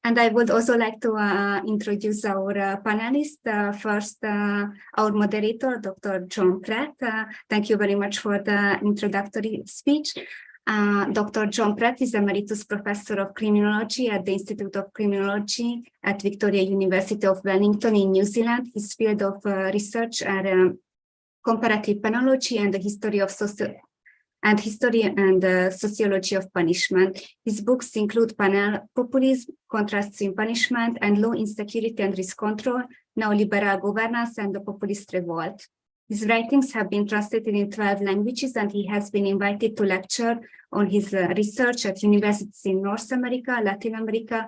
And I would also like to introduce our panelists. First, our moderator, Dr. John Pratt. Thank you very much for the introductory speech. Dr. John Pratt is Emeritus Professor of Criminology at the Institute of Criminology at Victoria University of Wellington in New Zealand. His field of research are comparative penology and the history of sociology of punishment. His books include Populism, Contrasts in Punishment, and Law, Insecurity and Risk Control, Neoliberal Governance, and the Populist Revolt. His writings have been translated in 12 languages, and he has been invited to lecture on his research at universities in North America, Latin America,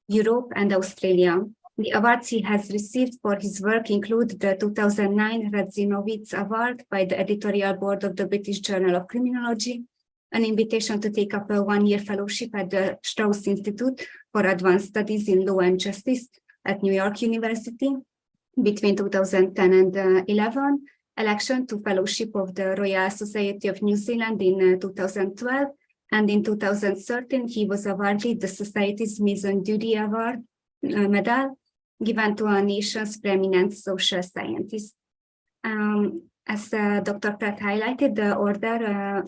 Europe, and Australia. The awards he has received for his work include the 2009 Radzinovitz Award by the editorial board of the British Journal of Criminology, an invitation to take up a one-year fellowship at the Strauss Institute for Advanced Studies in Law and Justice at New York University between 2010 and 11, election to fellowship of the Royal Society of New Zealand in 2012, and in 2013 he was awarded the Society's Maison Duty Award medal, given to a nation's preeminent social scientist. As Dr. Pratt highlighted, the order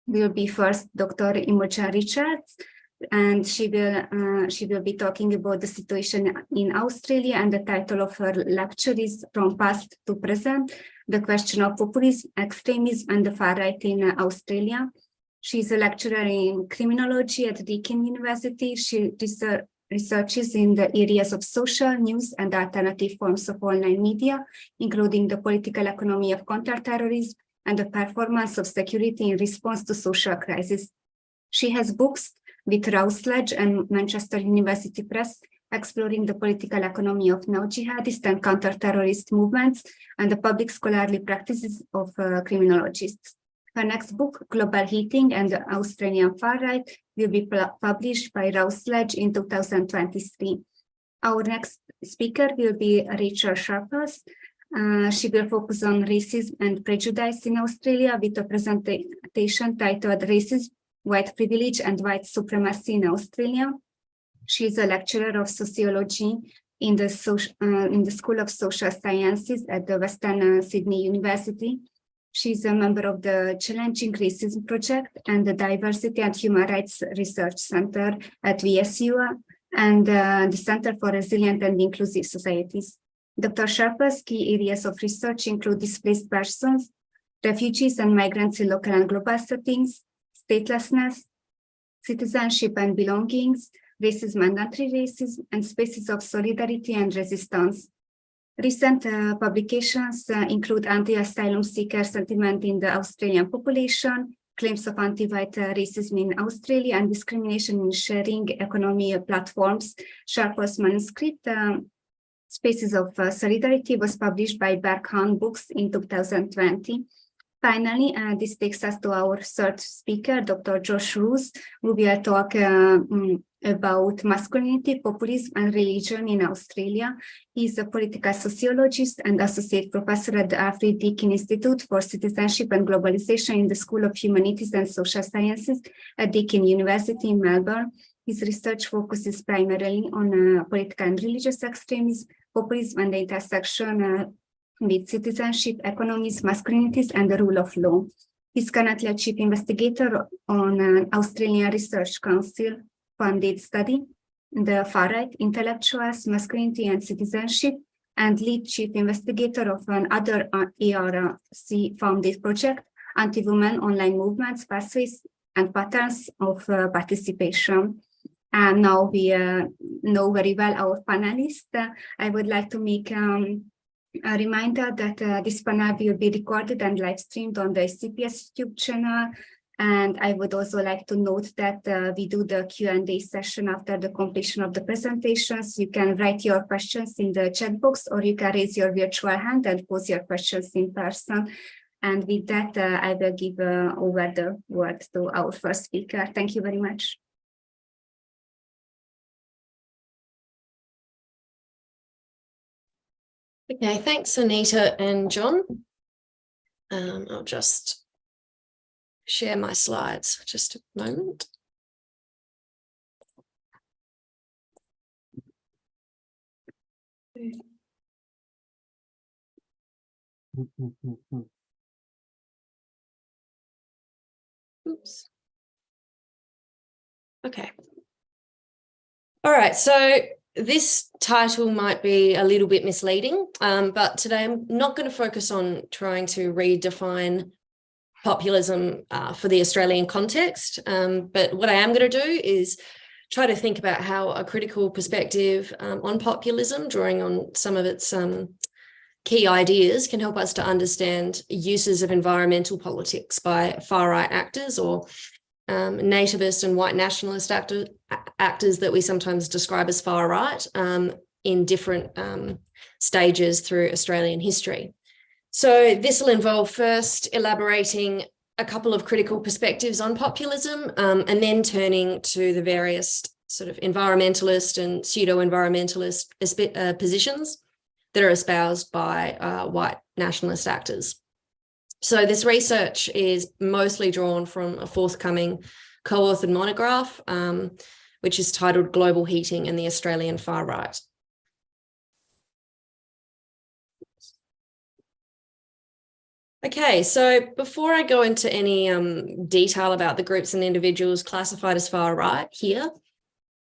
will be first Dr. Imogen Richards, and she will be talking about the situation in Australia, and the title of her lecture is From Past to Present, the question of populism, extremism, and the far right in Australia. She's a lecturer in criminology at Deakin University. She researches in the areas of social, news, and alternative forms of online media, including the political economy of counterterrorism and the performance of security in response to social crisis. She has books with Routledge and Manchester University Press exploring the political economy of neo-jihadist and counter-terrorist movements and the public scholarly practices of criminologists. Her next book, Global Heating and the Australian Far Right, will be published by Routledge in 2023. Our next speaker will be Rachel Sharples. She will focus on racism and prejudice in Australia with a presentation titled Racism, White Privilege and White Supremacy in Australia. She is a lecturer of sociology in the School of Social Sciences at the Western Sydney University. She is a member of the Challenging Racism Project and the Diversity and Human Rights Research Center at VSU and the Center for Resilient and Inclusive Societies. Dr. Sharple's key areas of research include displaced persons, refugees and migrants in local and global settings, statelessness, citizenship and belongings, racism and anti-racism, and spaces of solidarity and resistance. Recent publications include anti-asylum seeker sentiment in the Australian population, claims of anti-white racism in Australia, and discrimination in sharing economy platforms. Sharple's manuscript, Spaces of Solidarity, was published by Berghahn Books in 2020. Finally, this takes us to our third speaker, Dr. Josh Roos, who will talk about masculinity, populism, and religion in Australia. He is a political sociologist and associate professor at the Alfred Deakin Institute for Citizenship and Globalization in the School of Humanities and Social Sciences at Deakin University in Melbourne. His research focuses primarily on political and religious extremism, populism, and the intersection with citizenship, economies, masculinities, and the rule of law. He's currently a chief investigator on an Australian Research Council funded study, the Far Right, Intellectuals, Masculinity and Citizenship, and lead chief investigator of another ARC funded project, Anti-Women Online Movements, Pathways and Patterns of Participation. And now we know very well our panelists. I would like to make a reminder that this panel will be recorded and live streamed on the CPS YouTube channel. And I would also like to note that we do the Q&A session after the completion of the presentations. You can write your questions in the chat box, or you can raise your virtual hand and pose your questions in person. And with that, I will give over the word to our first speaker. Thank you very much. Okay, thanks, Anita and John. I'll just share my slides just a moment. Oops. Okay. All right, so this title might be a little bit misleading, but today I'm not going to focus on trying to redefine populism for the Australian context, but what I am going to do is try to think about how a critical perspective on populism, drawing on some of its key ideas, can help us to understand uses of environmental politics by far-right actors or nativist and white nationalist actors that we sometimes describe as far-right in different stages through Australian history. So this will involve first elaborating a couple of critical perspectives on populism and then turning to the various sort of environmentalist and pseudo-environmentalist positions that are espoused by white nationalist actors. So this research is mostly drawn from a forthcoming co-authored monograph, which is titled Global Heating and the Australian Far Right. Okay, so before I go into any detail about the groups and individuals classified as far right here,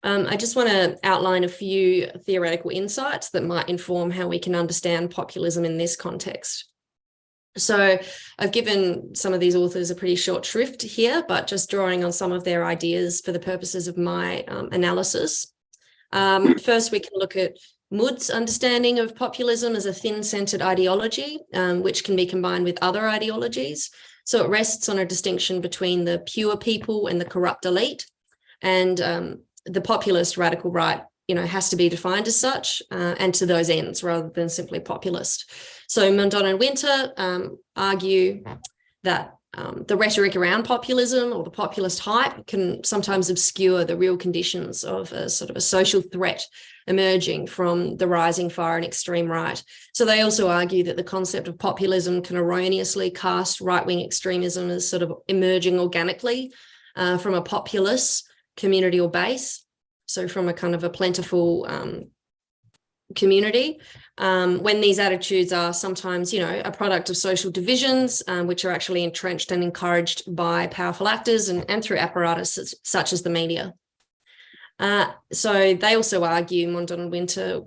I just want to outline a few theoretical insights that might inform how we can understand populism in this context. So I've given some of these authors a pretty short shrift here, but just drawing on some of their ideas for the purposes of my analysis. First, we can look at Mudd's understanding of populism as a thin-centred ideology, which can be combined with other ideologies. So it rests on a distinction between the pure people and the corrupt elite, and the populist radical right, has to be defined as such and to those ends rather than simply populist. So Mondon and Winter argue that the rhetoric around populism or the populist hype can sometimes obscure the real conditions of a sort of a social threat emerging from the rising far and extreme right. So they also argue that the concept of populism can erroneously cast right-wing extremism as sort of emerging organically from a populous community or base, so from a kind of a plentiful community, when these attitudes are sometimes, a product of social divisions, which are actually entrenched and encouraged by powerful actors and through apparatus such as the media. So they also argue, Mondon and Winter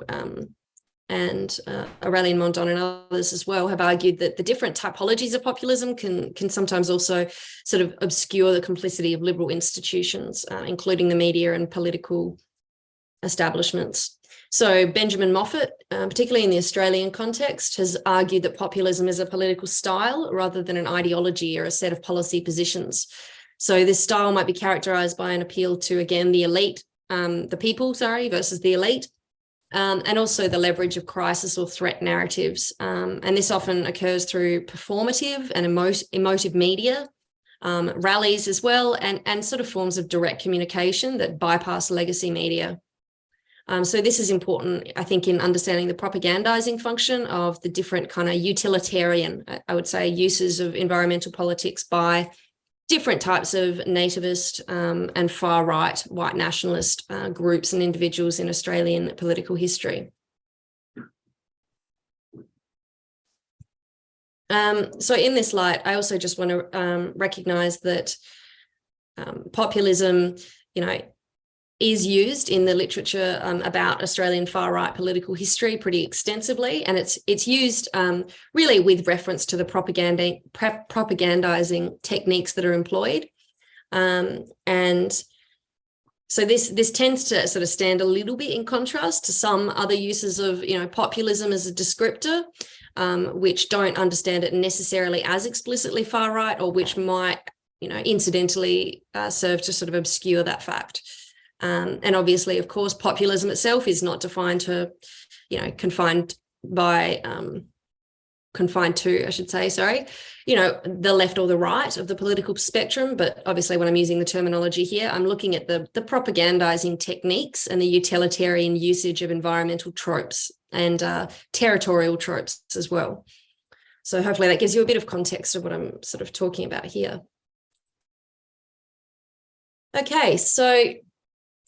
and Aurelian Mondon and others as well, have argued that the different typologies of populism can sometimes also sort of obscure the complicity of liberal institutions, including the media and political establishments. So Benjamin Moffat, particularly in the Australian context, has argued that populism is a political style rather than an ideology or a set of policy positions. So this style might be characterised by an appeal to, again, the elite, the people, versus the elite, and also the leverage of crisis or threat narratives. And this often occurs through performative and emotive media, rallies as well, and sort of forms of direct communication that bypass legacy media. So this is important, I think, in understanding the propagandizing function of the different kind of utilitarian, I would say, uses of environmental politics by different types of nativist and far-right white nationalist groups and individuals in Australian political history. So in this light, I also just want to recognise that populism, is used in the literature about Australian far-right political history pretty extensively, and it's used really with reference to the propagandizing techniques that are employed. And so this tends to sort of stand a little bit in contrast to some other uses of populism as a descriptor, which don't understand it necessarily as explicitly far-right, or which might incidentally serve to sort of obscure that fact. And obviously, of course, populism itself is not defined to, confined to, I should say, the left or the right of the political spectrum. But obviously, when I'm using the terminology here, I'm looking at the propagandizing techniques and the utilitarian usage of environmental tropes and territorial tropes as well. So hopefully that gives you a bit of context of what I'm sort of talking about here. Okay, so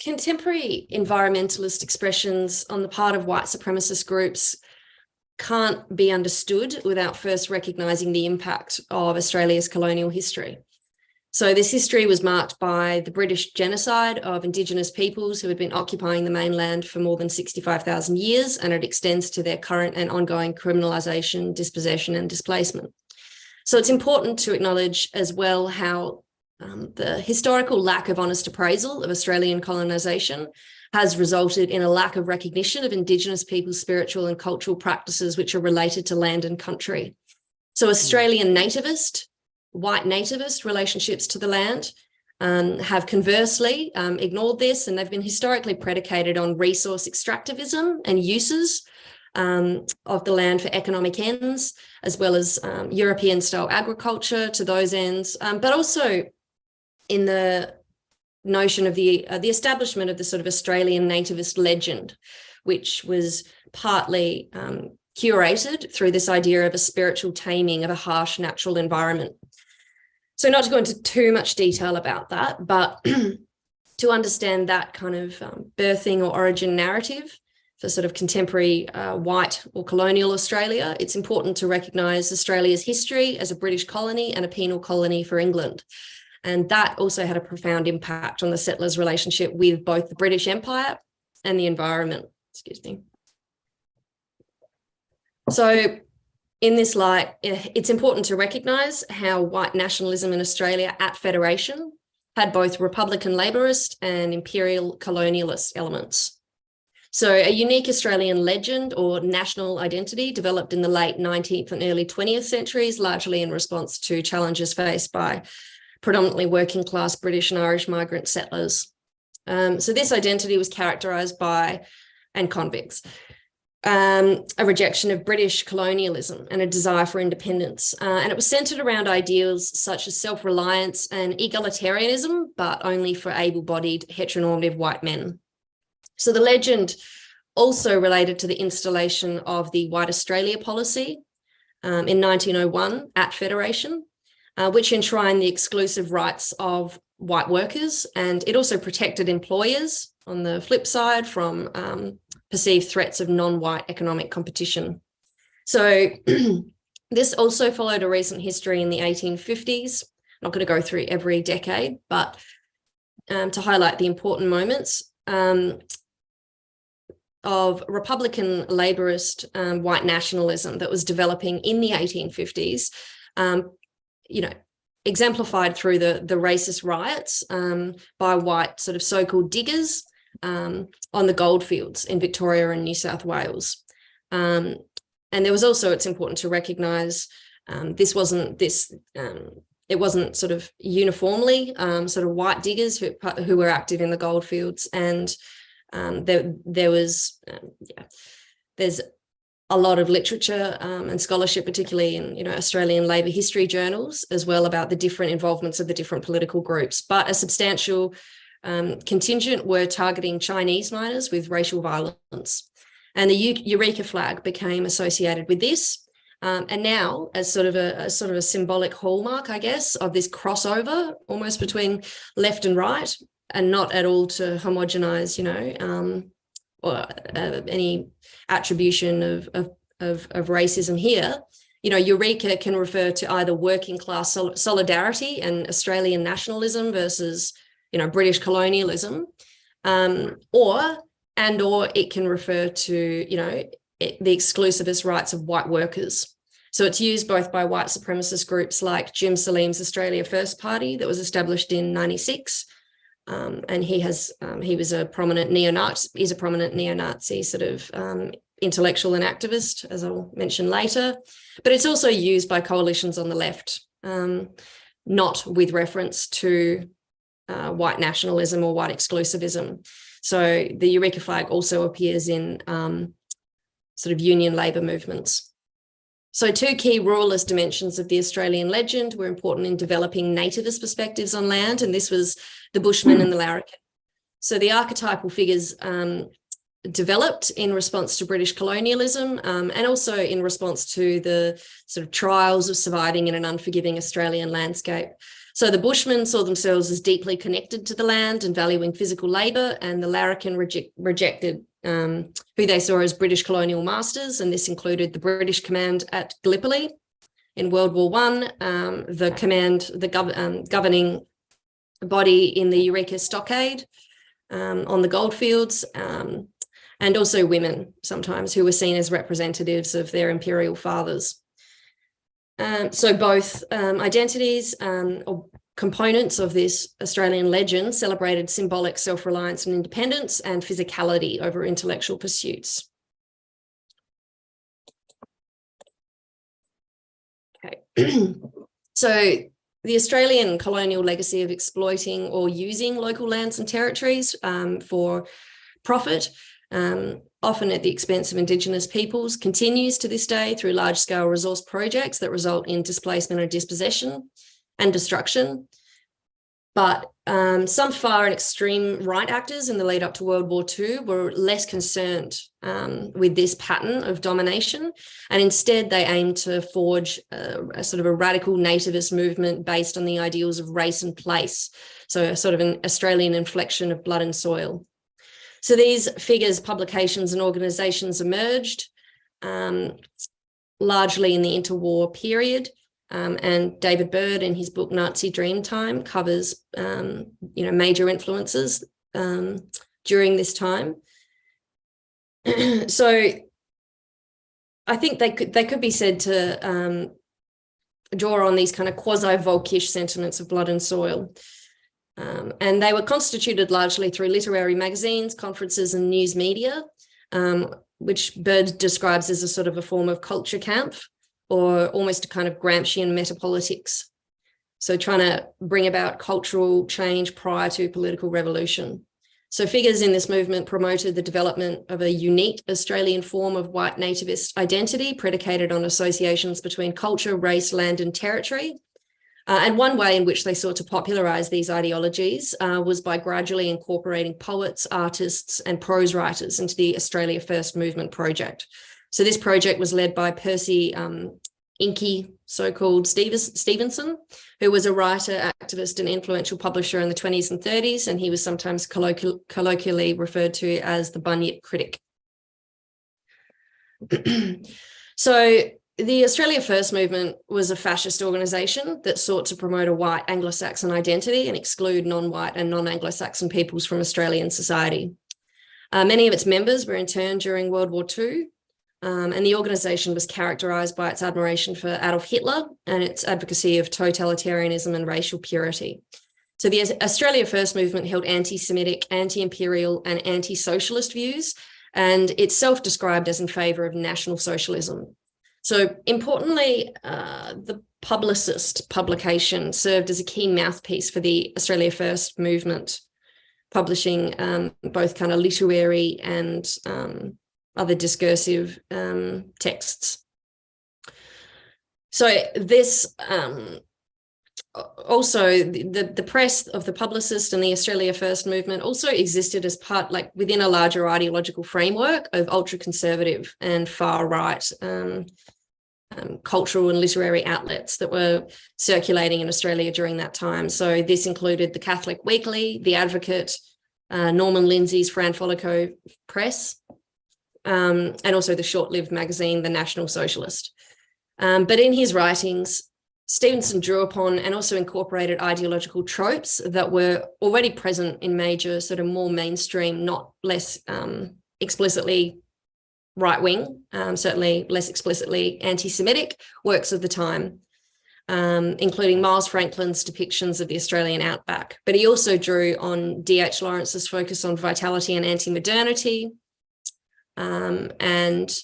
contemporary environmentalist expressions on the part of white supremacist groups can't be understood without first recognising the impact of Australia's colonial history. So this history was marked by the British genocide of Indigenous peoples who had been occupying the mainland for more than 65,000 years, and it extends to their current and ongoing criminalisation, dispossession and displacement. So it's important to acknowledge as well how the historical lack of honest appraisal of Australian colonisation has resulted in a lack of recognition of Indigenous people's spiritual and cultural practices which are related to land and country. So Australian nativist, white nativist relationships to the land have conversely ignored this, and they've been historically predicated on resource extractivism and uses of the land for economic ends, as well as European-style agriculture to those ends, but also in the notion of the establishment of the sort of Australian nativist legend, which was partly curated through this idea of a spiritual taming of a harsh natural environment. So not to go into too much detail about that, but to understand that kind of birthing or origin narrative for sort of contemporary white or colonial Australia, it's important to recognise Australia's history as a British colony and a penal colony for England. And that also had a profound impact on the settlers' relationship with both the British Empire and the environment. Excuse me. So in this light, it's important to recognise how white nationalism in Australia at Federation had both Republican Labourist and imperial colonialist elements. So a unique Australian legend or national identity developed in the late 19th and early 20th centuries, largely in response to challenges faced by predominantly working class British and Irish migrant settlers. So this identity was characterised by, and convicts, a rejection of British colonialism and a desire for independence. And it was centred around ideals such as self-reliance and egalitarianism, but only for able-bodied heteronormative white men. So the legend also related to the installation of the White Australia policy in 1901 at Federation, which enshrined the exclusive rights of white workers, and it also protected employers on the flip side from perceived threats of non-white economic competition. So this also followed a recent history in the 1850s. I'm not going to go through every decade, but to highlight the important moments of Republican Labourist white nationalism that was developing in the 1850s, exemplified through the racist riots by white sort of so-called diggers on the goldfields in Victoria and New South Wales. And there was also, it's important to recognise, it wasn't sort of uniformly sort of white diggers who were active in the goldfields, and there's a lot of literature and scholarship, particularly in Australian labour history journals as well, about the different involvements of the different political groups. But a substantial contingent were targeting Chinese miners with racial violence, and the Eureka flag became associated with this. And now, as sort of a symbolic hallmark, I guess, of this crossover almost between left and right, and not at all to homogenise, or any attribution of racism here. Eureka can refer to either working class solidarity and Australian nationalism versus, British colonialism, or it can refer to, the exclusivist rights of white workers. So it's used both by white supremacist groups like Jim Salim's Australia First Party that was established in 1996. And he was a prominent neo-Nazi sort of intellectual and activist, as I'll mention later. But it's also used by coalitions on the left, not with reference to white nationalism or white exclusivism. So the Eureka flag also appears in sort of union labour movements. So two key ruralist dimensions of the Australian legend were important in developing nativist perspectives on land, and this was the Bushman and the larrikin. So the archetypal figures developed in response to British colonialism, and also in response to the sort of trials of surviving in an unforgiving Australian landscape. So the Bushmen saw themselves as deeply connected to the land and valuing physical labour, and the Larrikin rejected who they saw as British colonial masters, and this included the British command at Gallipoli in World War I, the governing body in the Eureka Stockade on the goldfields, and also women sometimes who were seen as representatives of their imperial fathers. So both identities or components of this Australian legend celebrated symbolic self-reliance and independence and physicality over intellectual pursuits. Okay. So the Australian colonial legacy of exploiting or using local lands and territories for profit, often at the expense of Indigenous peoples, continues to this day through large-scale resource projects that result in displacement or dispossession and destruction. But some far and extreme right actors in the lead up to World War II were less concerned with this pattern of domination, and instead they aimed to forge a sort of a radical nativist movement based on the ideals of race and place, so a sort of an Australian inflection of blood and soil. So these figures, publications and organisations emerged largely in the interwar period, and David Bird in his book Nazi Dreamtime covers major influences during this time. So I think they could be said to draw on these kind of quasi-Volkish sentiments of blood and soil. And they were constituted largely through literary magazines, conferences and news media, which Bird describes as a sort of a form of culture camp, or almost a kind of Gramscian metapolitics. So trying to bring about cultural change prior to political revolution. So figures in this movement promoted the development of a unique Australian form of white nativist identity predicated on associations between culture, race, land and territory. And one way in which they sought to popularise these ideologies was by gradually incorporating poets, artists and prose writers into the Australia First Movement project. So this project was led by Percy Inky, so-called Stevenson, who was a writer, activist and influential publisher in the 20s and 30s, and he was sometimes colloquially referred to as the Bunyip critic. So the Australia First Movement was a fascist organisation that sought to promote a white Anglo-Saxon identity and exclude non-white and non-Anglo-Saxon peoples from Australian society. Many of its members were interned during World War II, and the organisation was characterised by its admiration for Adolf Hitler and its advocacy of totalitarianism and racial purity. So the Australia First Movement held anti-Semitic, anti-imperial and anti-socialist views, and it's self-described as in favour of National Socialism. So importantly, the Publicist publication served as a key mouthpiece for the Australia First Movement, publishing both kind of literary and other discursive texts. So this also the press of the Publicist and the Australia First Movement also existed as part, like within a larger ideological framework of ultra-conservative and far-right cultural and literary outlets that were circulating in Australia during that time. So this included the Catholic Weekly, The Advocate, Norman Lindsay's Fran Follico Press, and also the short-lived magazine, The National Socialist. But in his writings, Stevenson drew upon and also incorporated ideological tropes that were already present in major, sort of more mainstream, not less explicitly right-wing, certainly less explicitly anti-Semitic works of the time, including Miles Franklin's depictions of the Australian outback. But he also drew on D.H. Lawrence's focus on vitality and anti-modernity, and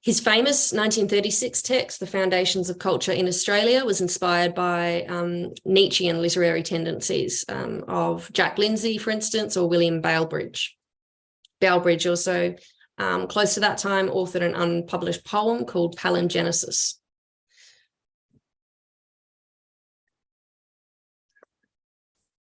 his famous 1936 text, The Foundations of Culture in Australia, was inspired by Nietzschean literary tendencies of Jack Lindsay, for instance, or William Balebridge. Balebridge also, close to that time, authored an unpublished poem called Palingenesis.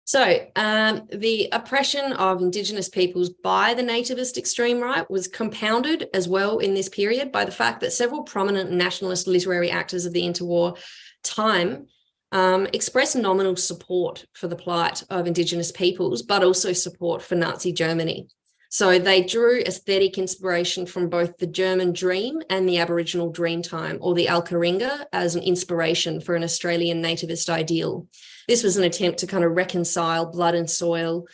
So the oppression of Indigenous peoples by the nativist extreme right was compounded as well in this period by the fact that several prominent nationalist literary actors of the interwar time expressed nominal support for the plight of Indigenous peoples, but also support for Nazi Germany. So they drew aesthetic inspiration from both the German dream and the Aboriginal dreamtime, or the Alcaringa, as an inspiration for an Australian nativist ideal. This was an attempt to kind of reconcile blood and soil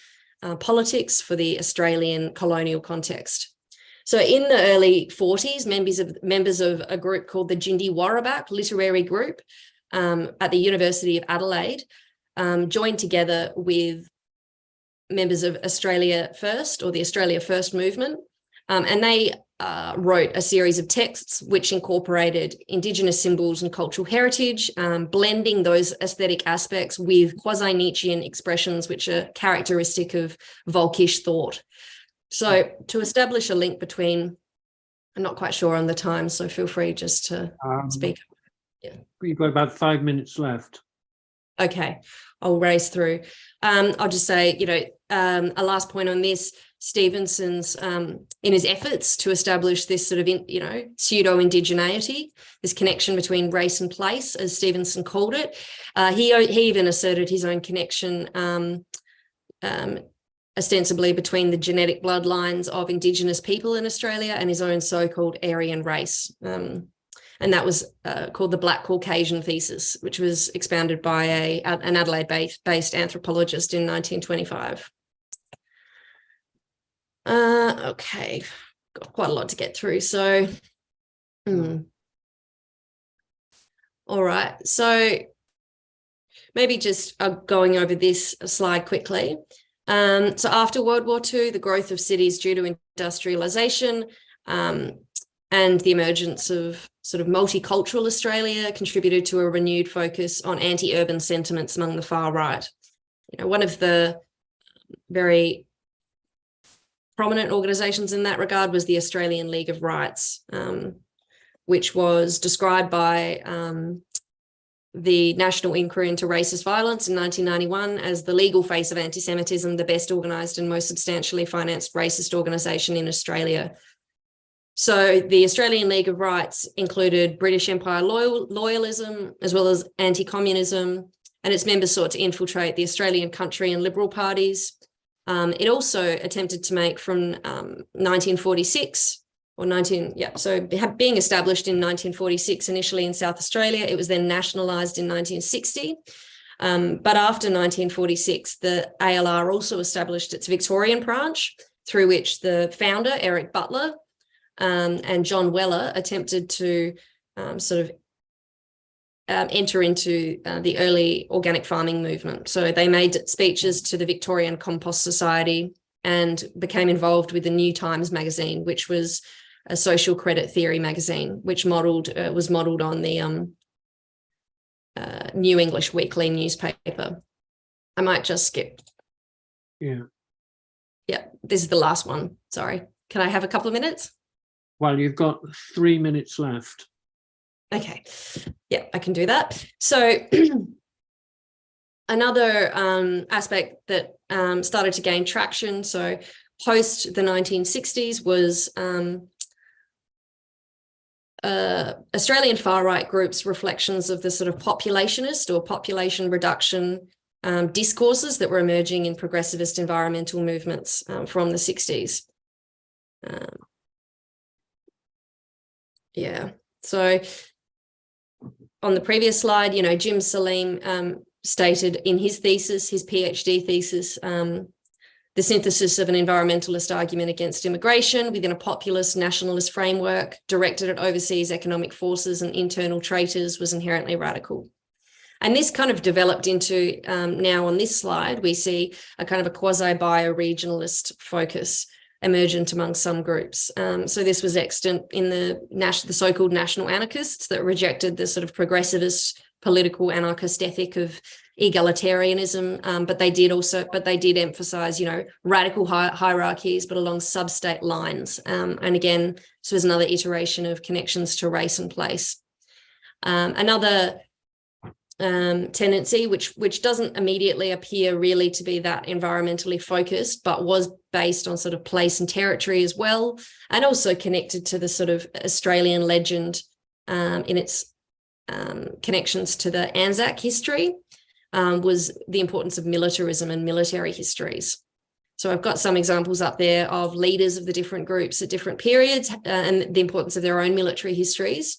politics for the Australian colonial context. So in the early 40s, members of a group called the Jindi Warrabak Literary Group at the University of Adelaide joined together with members of Australia First, or the Australia First movement, and they wrote a series of texts which incorporated Indigenous symbols and cultural heritage, blending those aesthetic aspects with quasi-Nietzschean expressions which are characteristic of Volkisch thought. So to establish a link between, I'm not quite sure on the time, so feel free just to speak. Yeah. You've got about 5 minutes left. Okay, I'll race through. I'll just say, a last point on this, Stevenson's, in his efforts to establish this sort of, pseudo-indigeneity, this connection between race and place, as Stevenson called it, he even asserted his own connection ostensibly between the genetic bloodlines of Indigenous people in Australia and his own so-called Aryan race. And that was called the Black Caucasian thesis, which was expounded by an Adelaide-based anthropologist in 1925. Okay, got quite a lot to get through. So, all right. So maybe just going over this slide quickly. So after World War II, the growth of cities due to industrialization and the emergence of sort of multicultural Australia contributed to a renewed focus on anti-urban sentiments among the far right. One of the very prominent organisations in that regard was the Australian League of Rights, which was described by the National Inquiry into Racist Violence in 1991 as the legal face of anti-Semitism, the best organised and most substantially financed racist organisation in Australia. So the Australian League of Rights included British Empire loyalism, as well as anti-communism, and its members sought to infiltrate the Australian country and Liberal parties. It also attempted to make from 1946 being established in 1946 initially in South Australia. It was then nationalised in 1960. But after 1946, the ALR also established its Victorian branch, through which the founder, Eric Butler, and John Weller attempted to enter into the early organic farming movement. So they made speeches to the Victorian Compost Society and became involved with the New Times magazine, which was a social credit theory magazine, which was modelled on the New English Weekly newspaper. I might just skip. Yeah, this is the last one. Sorry. Can I have a couple of minutes? Well, you've got 3 minutes left. Okay. Yeah, I can do that. So another aspect that started to gain traction, so post the 1960s, was Australian far-right groups' reflections of the sort of populationist or population reduction discourses that were emerging in progressivist environmental movements from the 60s. So on the previous slide, Jim Salim stated in his thesis, his PhD thesis, the synthesis of an environmentalist argument against immigration within a populist nationalist framework directed at overseas economic forces and internal traitors was inherently radical. And this kind of developed into, now on this slide, we see a kind of a quasi-bioregionalist focus emergent among some groups. So this was extant in the so-called national anarchists that rejected the sort of progressivist political anarchist ethic of egalitarianism, but they did emphasize, radical hierarchies, but along sub-state lines. And again, this was another iteration of connections to race and place. Another tendency, which doesn't immediately appear really to be that environmentally focused, but was based on sort of place and territory as well, and also connected to the sort of Australian legend in its connections to the Anzac history was the importance of militarism and military histories. So I've got some examples up there of leaders of the different groups at different periods and the importance of their own military histories.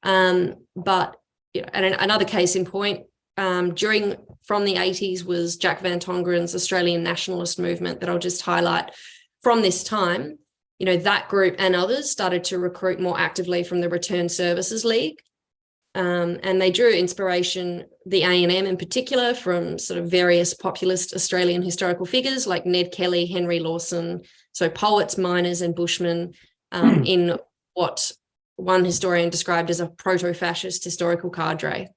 But and another case in point from the 80s was Jack Van Tongeren's Australian nationalist movement that I'll just highlight. From this time, that group and others started to recruit more actively from the Returned Services League. And they drew inspiration, the A&M in particular, from sort of various populist Australian historical figures like Ned Kelly, Henry Lawson, so poets, miners and bushmen in what one historian described as a proto-fascist historical cadre.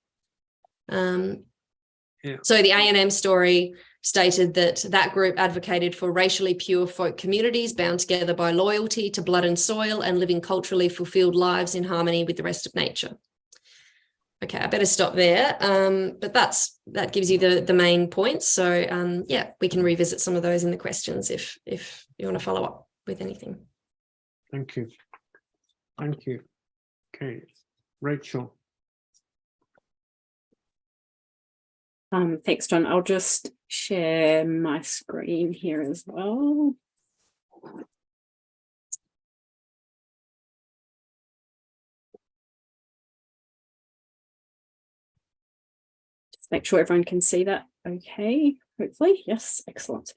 So the A&M story stated that group advocated for racially pure folk communities bound together by loyalty to blood and soil and living culturally fulfilled lives in harmony with the rest of nature. Okay, I better stop there. But that gives you the main points. So we can revisit some of those in the questions if you want to follow up with anything. Thank you. Thank you. Okay, Rachel. Thanks, John. I'll just share my screen here as well. Make sure everyone can see that okay, hopefully. Yes, excellent.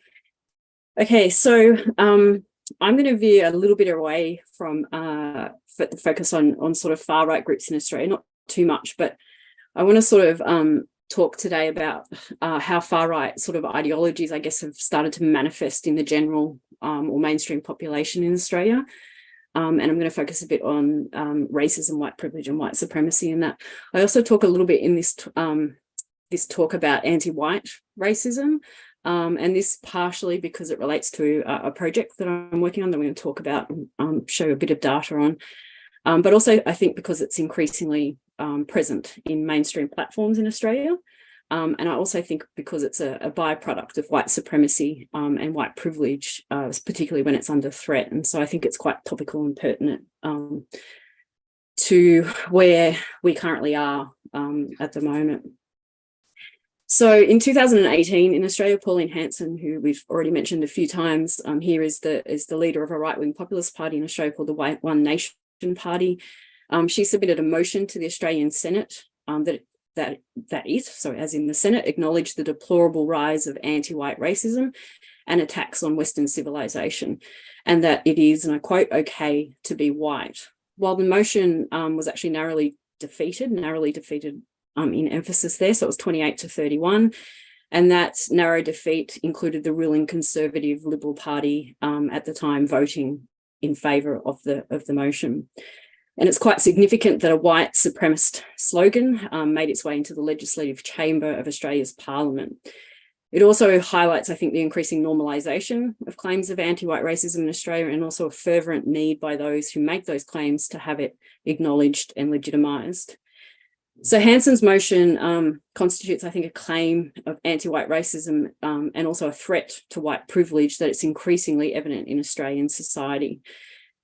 Okay, so I'm going to veer a little bit away from focus on sort of far right groups in Australia, not too much, but I want to sort of talk today about how far right sort of ideologies, I guess, have started to manifest in the general or mainstream population in Australia. And I'm going to focus a bit on racism, white privilege and white supremacy in that. I also talk a little bit in this talk about anti-white racism, and this partially because it relates to a project that I'm working on that I'm going to talk about and show a bit of data on, but also I think because it's increasingly present in mainstream platforms in Australia, and I also think because it's a byproduct of white supremacy and white privilege, particularly when it's under threat. And so I think it's quite topical and pertinent to where we currently are at the moment. So in 2018 in Australia, Pauline Hanson, who we've already mentioned a few times here, is the leader of a right-wing populist party in Australia called the One Nation Party. She submitted a motion to the Australian Senate that it, so as in the Senate, acknowledged the deplorable rise of anti-white racism and attacks on Western civilization, and that it is, and I quote, okay to be white. While the motion was actually narrowly defeated in emphasis there, so it was 28 to 31, and that narrow defeat included the ruling Conservative Liberal Party at the time voting in favour of the motion. And it's quite significant that a white supremacist slogan made its way into the legislative chamber of Australia's Parliament. It also highlights, I think, the increasing normalisation of claims of anti-white racism in Australia, and also a fervent need by those who make those claims to have it acknowledged and legitimised. So Hanson's motion constitutes, I think, a claim of anti-white racism and also a threat to white privilege that it's increasingly evident in Australian society.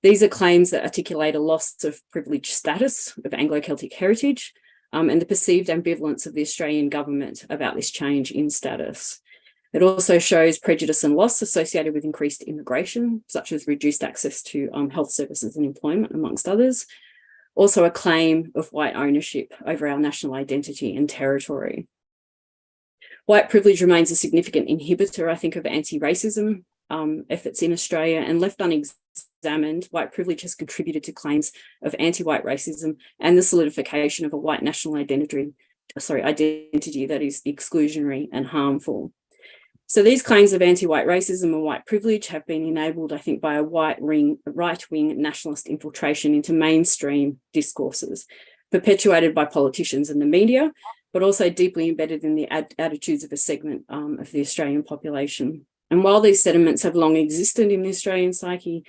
These are claims that articulate a loss of privileged status of Anglo-Celtic heritage and the perceived ambivalence of the Australian government about this change in status. It also shows prejudice and loss associated with increased immigration, such as reduced access to health services and employment, amongst others. Also a claim of white ownership over our national identity and territory. White privilege remains a significant inhibitor, I think, of anti-racism efforts in Australia, and left unexamined, white privilege has contributed to claims of anti-white racism and the solidification of a white national identity that is exclusionary and harmful. So these claims of anti-white racism and white privilege have been enabled, I think, by a right-wing nationalist infiltration into mainstream discourses, perpetuated by politicians and the media, but also deeply embedded in the attitudes of a segment of the Australian population. And while these sentiments have long existed in the Australian psyche,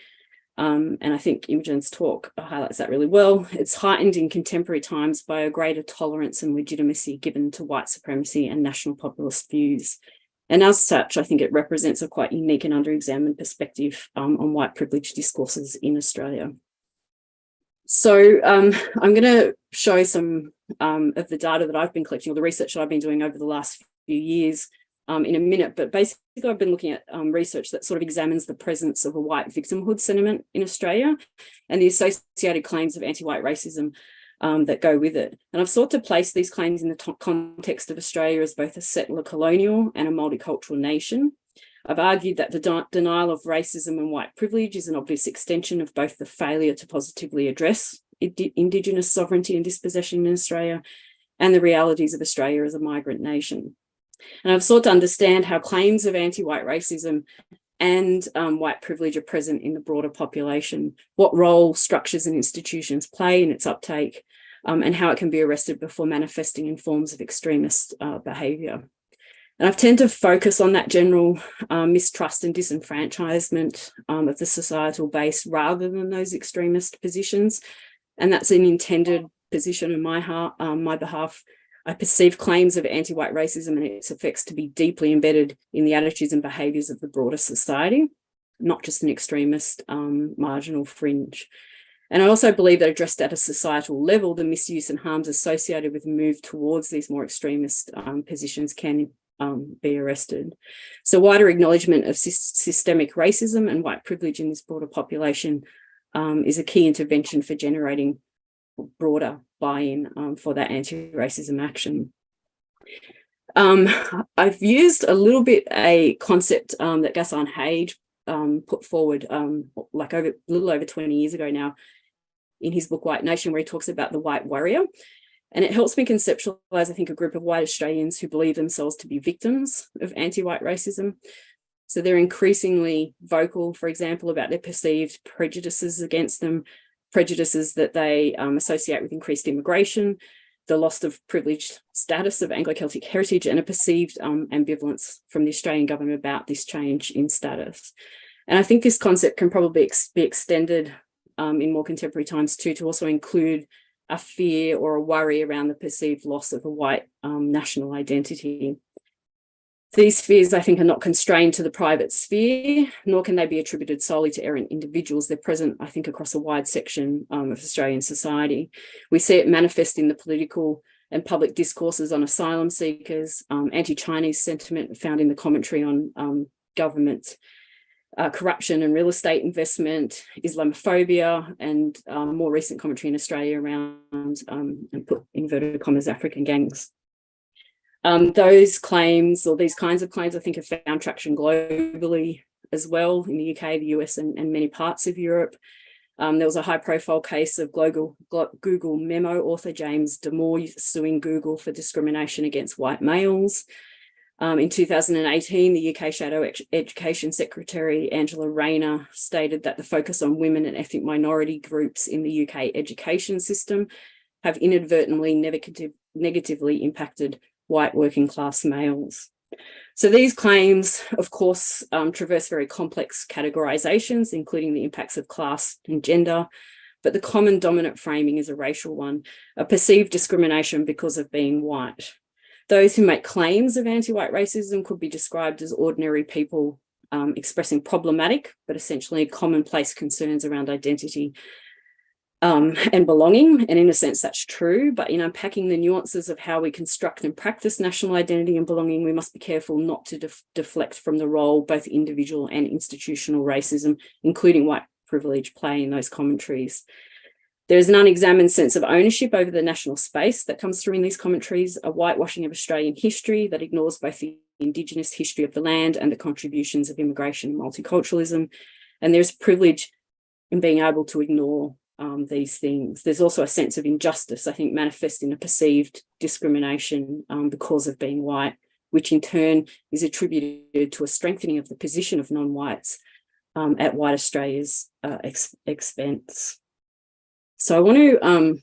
and I think Imogen's talk highlights that really well, it's heightened in contemporary times by a greater tolerance and legitimacy given to white supremacy and national populist views. And as such, I think it represents a quite unique and underexamined perspective on white privilege discourses in Australia. So I'm going to show some of the data that I've been collecting, or the research that I've been doing over the last few years in a minute. But basically, I've been looking at research that sort of examines the presence of a white victimhood sentiment in Australia and the associated claims of anti-white racism that go with it. And I've sought to place these claims in the context of Australia as both a settler colonial and a multicultural nation. I've argued that the denial of racism and white privilege is an obvious extension of both the failure to positively address Indigenous sovereignty and dispossession in Australia and the realities of Australia as a migrant nation. And I've sought to understand how claims of anti-white racism and white privilege are present in the broader population, what role structures and institutions play in its uptake, and how it can be arrested before manifesting in forms of extremist behaviour. And I've tended to focus on that general mistrust and disenfranchisement of the societal base rather than those extremist positions. And that's an intended position on my behalf. I perceive claims of anti-white racism and its effects to be deeply embedded in the attitudes and behaviours of the broader society, not just an extremist marginal fringe. And I also believe that addressed at a societal level, the misuse and harms associated with the move towards these more extremist positions can be arrested. So wider acknowledgement of systemic racism and white privilege in this broader population is a key intervention for generating broader buy-in for that anti-racism action. I've used a little bit a concept that Gaston Hage put forward like a little over 20 years ago now in his book White Nation, where he talks about the white warrior. And it helps me conceptualize, I think, a group of white Australians who believe themselves to be victims of anti-white racism. So they're increasingly vocal, for example, about their perceived prejudices against them, prejudices that they associate with increased immigration, the loss of privileged status of Anglo-Celtic heritage, and a perceived ambivalence from the Australian government about this change in status. And I think this concept can probably be extended in more contemporary times too, to also include a fear or a worry around the perceived loss of a white national identity. These fears, I think, are not constrained to the private sphere, nor can they be attributed solely to errant individuals. They're present, I think, across a wide section of Australian society. We see it manifest in the political and public discourses on asylum seekers, anti-Chinese sentiment found in the commentary on government corruption and real estate investment, Islamophobia, and more recent commentary in Australia around, and put inverted commas, African gangs. Those claims, or these kinds of claims, I think have found traction globally as well, in the UK, the US, and many parts of Europe. There was a high-profile case of Google memo author James Damore suing Google for discrimination against white males. In 2018, the UK Shadow Education Secretary Angela Rayner stated that the focus on women and ethnic minority groups in the UK education system have inadvertently negatively impacted white working class males. So these claims, of course, traverse very complex categorizations, including the impacts of class and gender, but the common dominant framing is a racial one, a perceived discrimination because of being white. Those who make claims of anti-white racism could be described as ordinary people expressing problematic, but essentially commonplace concerns around identity and belonging. And in a sense, that's true. But in unpacking the nuances of how we construct and practice national identity and belonging, we must be careful not to deflect from the role both individual and institutional racism, including white privilege, play in those commentaries. There is an unexamined sense of ownership over the national space that comes through in these commentaries, a whitewashing of Australian history that ignores both the Indigenous history of the land and the contributions of immigration and multiculturalism. And there's privilege in being able to ignore these things. There's also a sense of injustice, I think, manifest in a perceived discrimination because of being white, which in turn is attributed to a strengthening of the position of non-whites at white Australia's expense. So I want to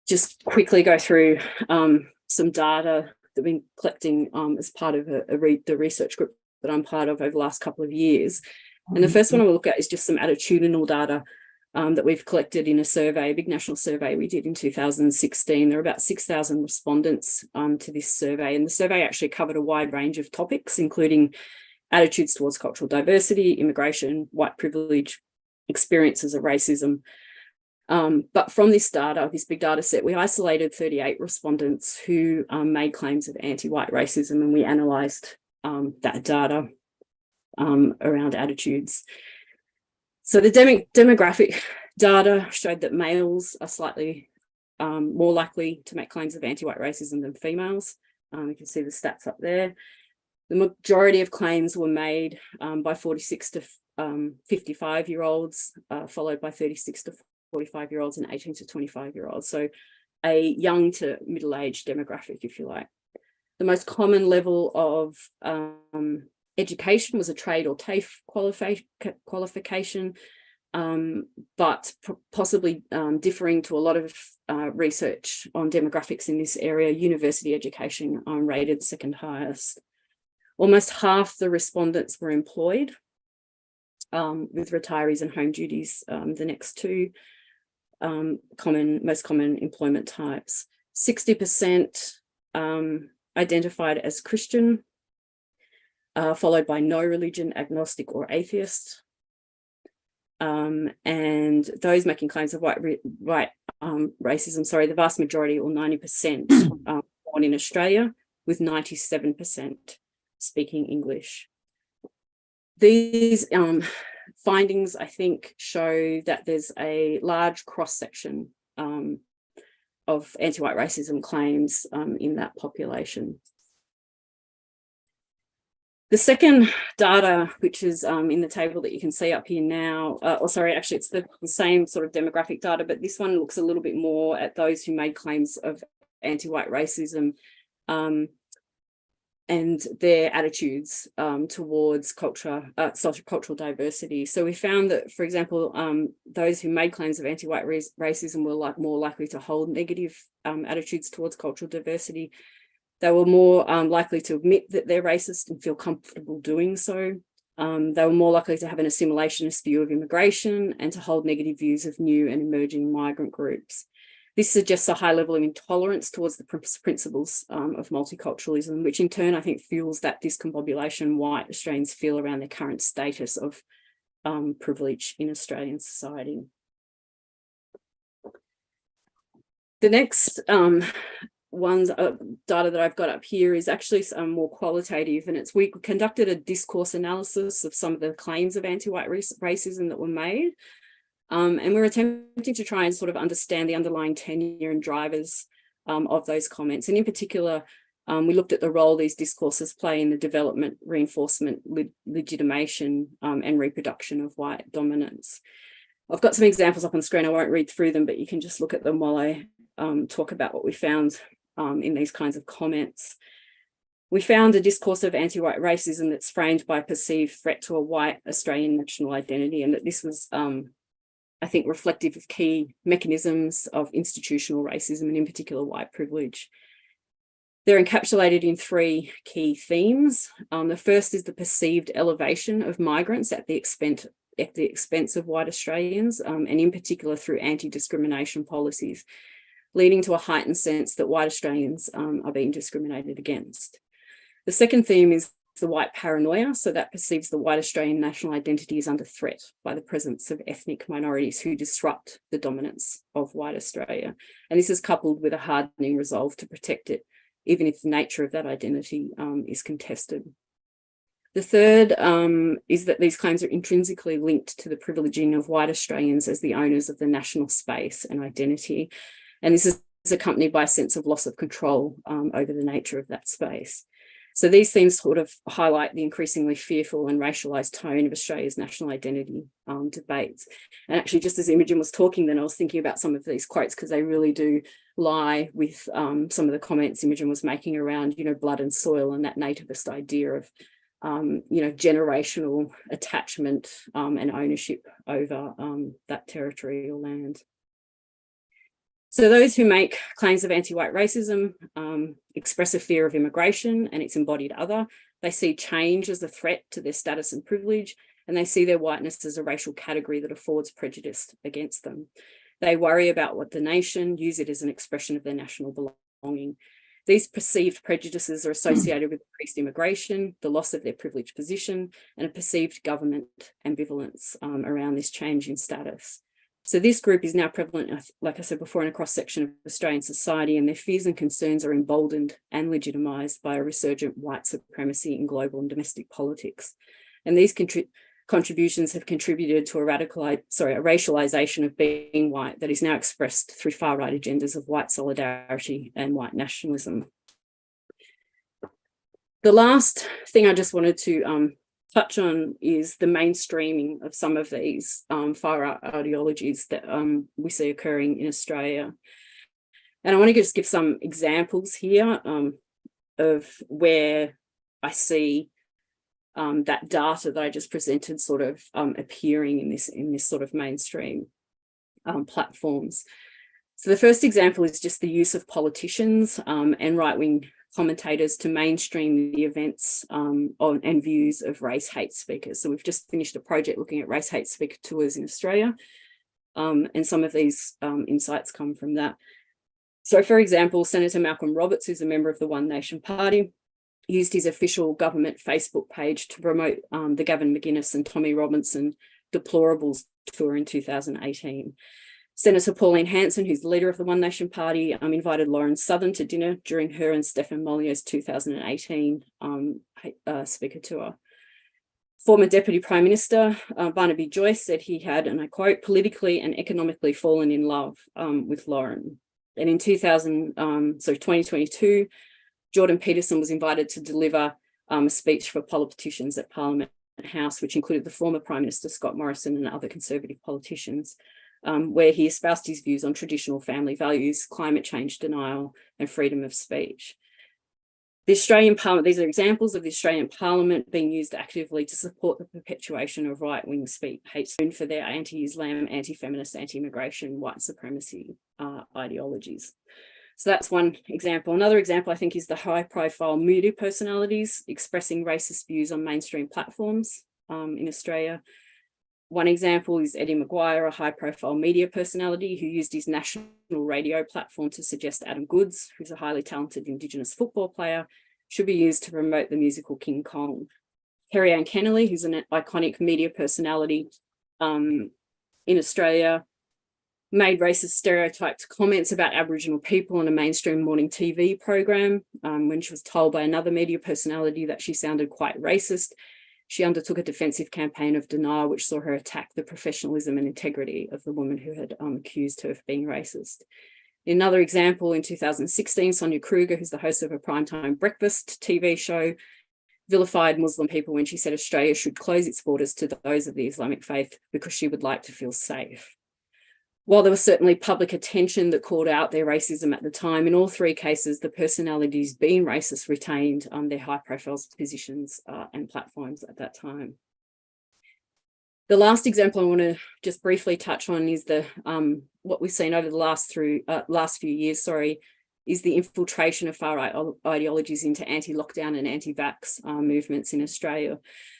just quickly go through some data that we've been collecting as part of the research group that I'm part of over the last couple of years. And the first one I will look at is just some attitudinal data that we've collected in a survey, a big national survey we did in 2016. There were about 6,000 respondents to this survey. And the survey actually covered a wide range of topics, including attitudes towards cultural diversity, immigration, white privilege, experiences of racism, But from this data, this big data set, we isolated 38 respondents who made claims of anti-white racism, and we analysed that data around attitudes. So the demographic data showed that males are slightly more likely to make claims of anti-white racism than females. You can see the stats up there. The majority of claims were made by 46 to 55-year-olds, followed by 36 to 45-year-olds and 18 to 25-year-olds. So a young to middle-aged demographic, if you like. The most common level of education was a trade or TAFE qualification, but possibly differing to a lot of research on demographics in this area. University education rated second highest. Almost half the respondents were employed, with retirees and home duties the next two most common employment types. 60% identified as Christian, followed by no religion, agnostic or atheist. And those making claims of white racism, the vast majority, or 90%, born in Australia, with 97% speaking English. These findings, I think, show that there's a large cross-section of anti-white racism claims in that population. The second data, which is in the table that you can see up here now, actually it's the same sort of demographic data, but this one looks a little bit more at those who made claims of anti-white racism and their attitudes towards cultural diversity. So we found that, for example, those who made claims of anti-white racism were more likely to hold negative attitudes towards cultural diversity. They were more likely to admit that they're racist and feel comfortable doing so. They were more likely to have an assimilationist view of immigration and to hold negative views of new and emerging migrant groups. This suggests a high level of intolerance towards the principles of multiculturalism, which in turn, I think, fuels that discombobulation white Australians feel around their current status of privilege in Australian society. The next data that I've got up here is actually more qualitative, and we conducted a discourse analysis of some of the claims of anti-white racism that were made. And we're attempting to try and sort of understand the underlying tenure and drivers of those comments. And in particular, we looked at the role these discourses play in the development, reinforcement, legitimation, and reproduction of white dominance. I've got some examples up on the screen. I won't read through them, but you can just look at them while I talk about what we found in these kinds of comments. We found a discourse of anti-white racism that's framed by a perceived threat to a white Australian national identity, and that this was I think, reflective of key mechanisms of institutional racism, and in particular white privilege. They're encapsulated in three key themes. The first is the perceived elevation of migrants at the expense of white Australians, and in particular through anti-discrimination policies, leading to a heightened sense that white Australians are being discriminated against. The second theme is the white paranoia, so that perceives the white Australian national identity is under threat by the presence of ethnic minorities who disrupt the dominance of white Australia. And this is coupled with a hardening resolve to protect it, even if the nature of that identity is contested. The third is that these claims are intrinsically linked to the privileging of white Australians as the owners of the national space and identity. And this is accompanied by a sense of loss of control over the nature of that space. So these themes sort of highlight the increasingly fearful and racialised tone of Australia's national identity debates. And actually, just as Imogen was talking, then I was thinking about some of these quotes, because they really do lie with some of the comments Imogen was making around, blood and soil and that nativist idea of, generational attachment and ownership over that territory or land. So those who make claims of anti-white racism express a fear of immigration and its embodied other. They see change as a threat to their status and privilege, and they see their whiteness as a racial category that affords prejudice against them. They worry about what the nation, use it as an expression of their national belonging. These perceived prejudices are associated with increased immigration, the loss of their privileged position, and a perceived government ambivalence around this change in status. So this group is now prevalent, like I said before, in a cross-section of Australian society, and their fears and concerns are emboldened and legitimised by a resurgent white supremacy in global and domestic politics. And these contributions have contributed to a racialisation of being white that is now expressed through far-right agendas of white solidarity and white nationalism. The last thing I just wanted to touch on is the mainstreaming of some of these far-right ideologies that we see occurring in Australia. And I want to just give some examples here of where I see that data that I just presented sort of appearing in this sort of mainstream platforms. So the first example is just the use of politicians and right-wing commentators to mainstream the events and views of race hate speakers. So we've just finished a project looking at race hate speaker tours in Australia, and some of these insights come from that. So for example, Senator Malcolm Roberts, who's a member of the One Nation Party, used his official government Facebook page to promote the Gavin McInnes and Tommy Robinson Deplorables tour in 2018. Senator Pauline Hanson, who's the leader of the One Nation Party, invited Lauren Southern to dinner during her and Stefan Molyneux's 2018 speaker tour. Former Deputy Prime Minister Barnaby Joyce said he had, and I quote, politically and economically fallen in love with Lauren. And in 2022, Jordan Peterson was invited to deliver a speech for politicians at Parliament House, which included the former Prime Minister Scott Morrison and other Conservative politicians, where he espoused his views on traditional family values, climate change denial, and freedom of speech. The Australian Parliament, these are examples of the Australian Parliament being used actively to support the perpetuation of right-wing hate speech for their anti-Islam, anti-feminist, anti-immigration, white supremacy ideologies. So that's one example. Another example, I think, is the high-profile media personalities expressing racist views on mainstream platforms in Australia. One example is Eddie Maguire, a high-profile media personality who used his national radio platform to suggest Adam Goodes, who's a highly talented Indigenous football player, should be used to promote the musical King Kong. Kerry-Anne Kennerley, who's an iconic media personality in Australia, made racist stereotyped comments about Aboriginal people on a mainstream morning TV program. When she was told by another media personality that she sounded quite racist, she undertook a defensive campaign of denial, which saw her attack the professionalism and integrity of the woman who had accused her of being racist. In another example, in 2016, Sonia Kruger, who's the host of a primetime breakfast TV show, vilified Muslim people when she said Australia should close its borders to those of the Islamic faith because she would like to feel safe. While there was certainly public attention that called out their racism at the time, in all three cases, the personalities being racist retained their high-profile positions and platforms at that time. The last example I want to just briefly touch on is the what we've seen over the last few years, is the infiltration of far-right ideologies into anti-lockdown and anti-vax movements in Australia.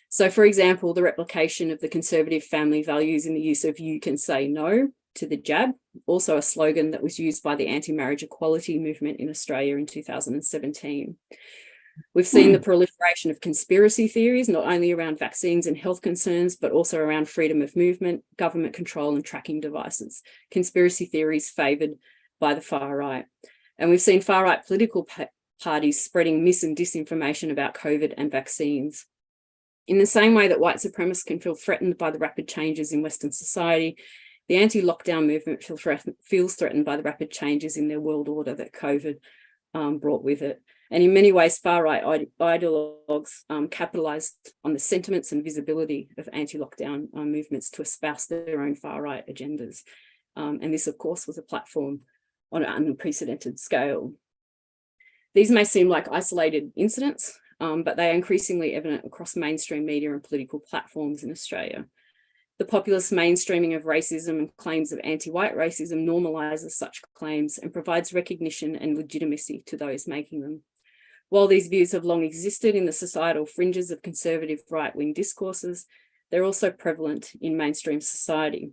So, for example, the replication of the conservative family values in the use of "you can say no" to the jab, also a slogan that was used by the anti-marriage equality movement in Australia in 2017. We've seen the proliferation of conspiracy theories, not only around vaccines and health concerns, but also around freedom of movement, government control, and tracking devices. Conspiracy theories favoured by the far right. And we've seen far-right political parties spreading mis and disinformation about COVID and vaccines. In the same way that white supremacists can feel threatened by the rapid changes in Western society, the anti-lockdown movement feels threatened by the rapid changes in their world order that COVID brought with it. And in many ways, far-right ideologues capitalised on the sentiments and visibility of anti-lockdown movements to espouse their own far-right agendas. And this, of course, was a platform on an unprecedented scale. These may seem like isolated incidents, but they are increasingly evident across mainstream media and political platforms in Australia. The populist mainstreaming of racism and claims of anti-white racism normalises such claims and provides recognition and legitimacy to those making them. While these views have long existed in the societal fringes of conservative right-wing discourses, they're also prevalent in mainstream society.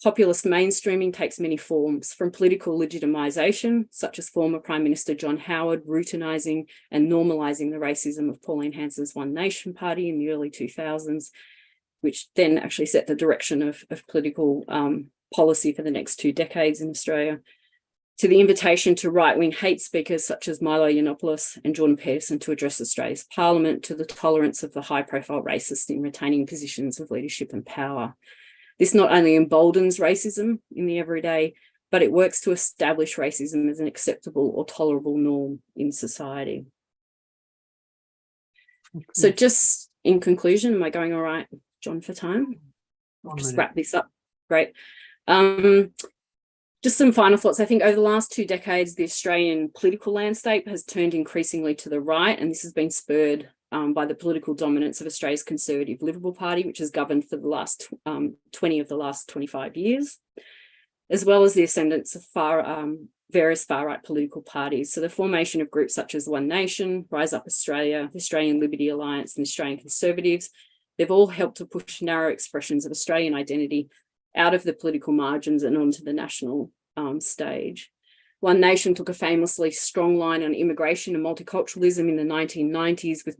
Populist mainstreaming takes many forms, from political legitimisation, such as former Prime Minister John Howard routinising and normalising the racism of Pauline Hanson's One Nation Party in the early 2000s, which then actually set the direction of political policy for the next 2 decades in Australia, to the invitation to right-wing hate speakers such as Milo Yiannopoulos and Jordan Peterson to address Australia's parliament, to the tolerance of the high-profile racists in retaining positions of leadership and power. This not only emboldens racism in the everyday, but it works to establish racism as an acceptable or tolerable norm in society. So just in conclusion, am I going all right, John, for time? I'll just wrap this up. Great. Just some final thoughts. I think over the last 2 decades, the Australian political landscape has turned increasingly to the right, and this has been spurred by the political dominance of Australia's Conservative Liberal Party, which has governed for the last 20 of the last 25 years, as well as the ascendance of various far-right political parties. So the formation of groups such as One Nation, Rise Up Australia, the Australian Liberty Alliance and the Australian Conservatives, they've all helped to push narrow expressions of Australian identity out of the political margins and onto the national stage. One Nation took a famously strong line on immigration and multiculturalism in the 1990s, with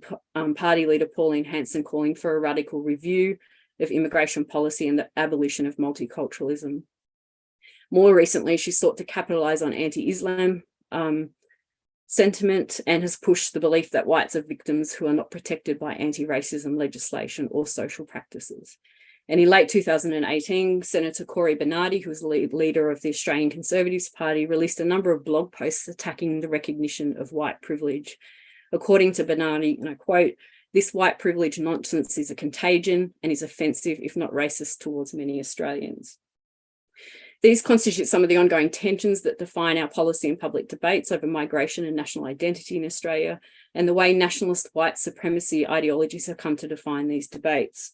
party leader Pauline Hanson calling for a radical review of immigration policy and the abolition of multiculturalism. More recently, she sought to capitalise on anti-Islam sentiment and has pushed the belief that whites are victims who are not protected by anti-racism legislation or social practices. And in late 2018, Senator Cory Bernardi, who was the leader of the Australian Conservatives Party, released a number of blog posts attacking the recognition of white privilege. According to Bernardi, and I quote, "This white privilege nonsense is a contagion and is offensive, if not racist, towards many Australians." These constitute some of the ongoing tensions that define our policy and public debates over migration and national identity in Australia, and the way nationalist white supremacy ideologies have come to define these debates.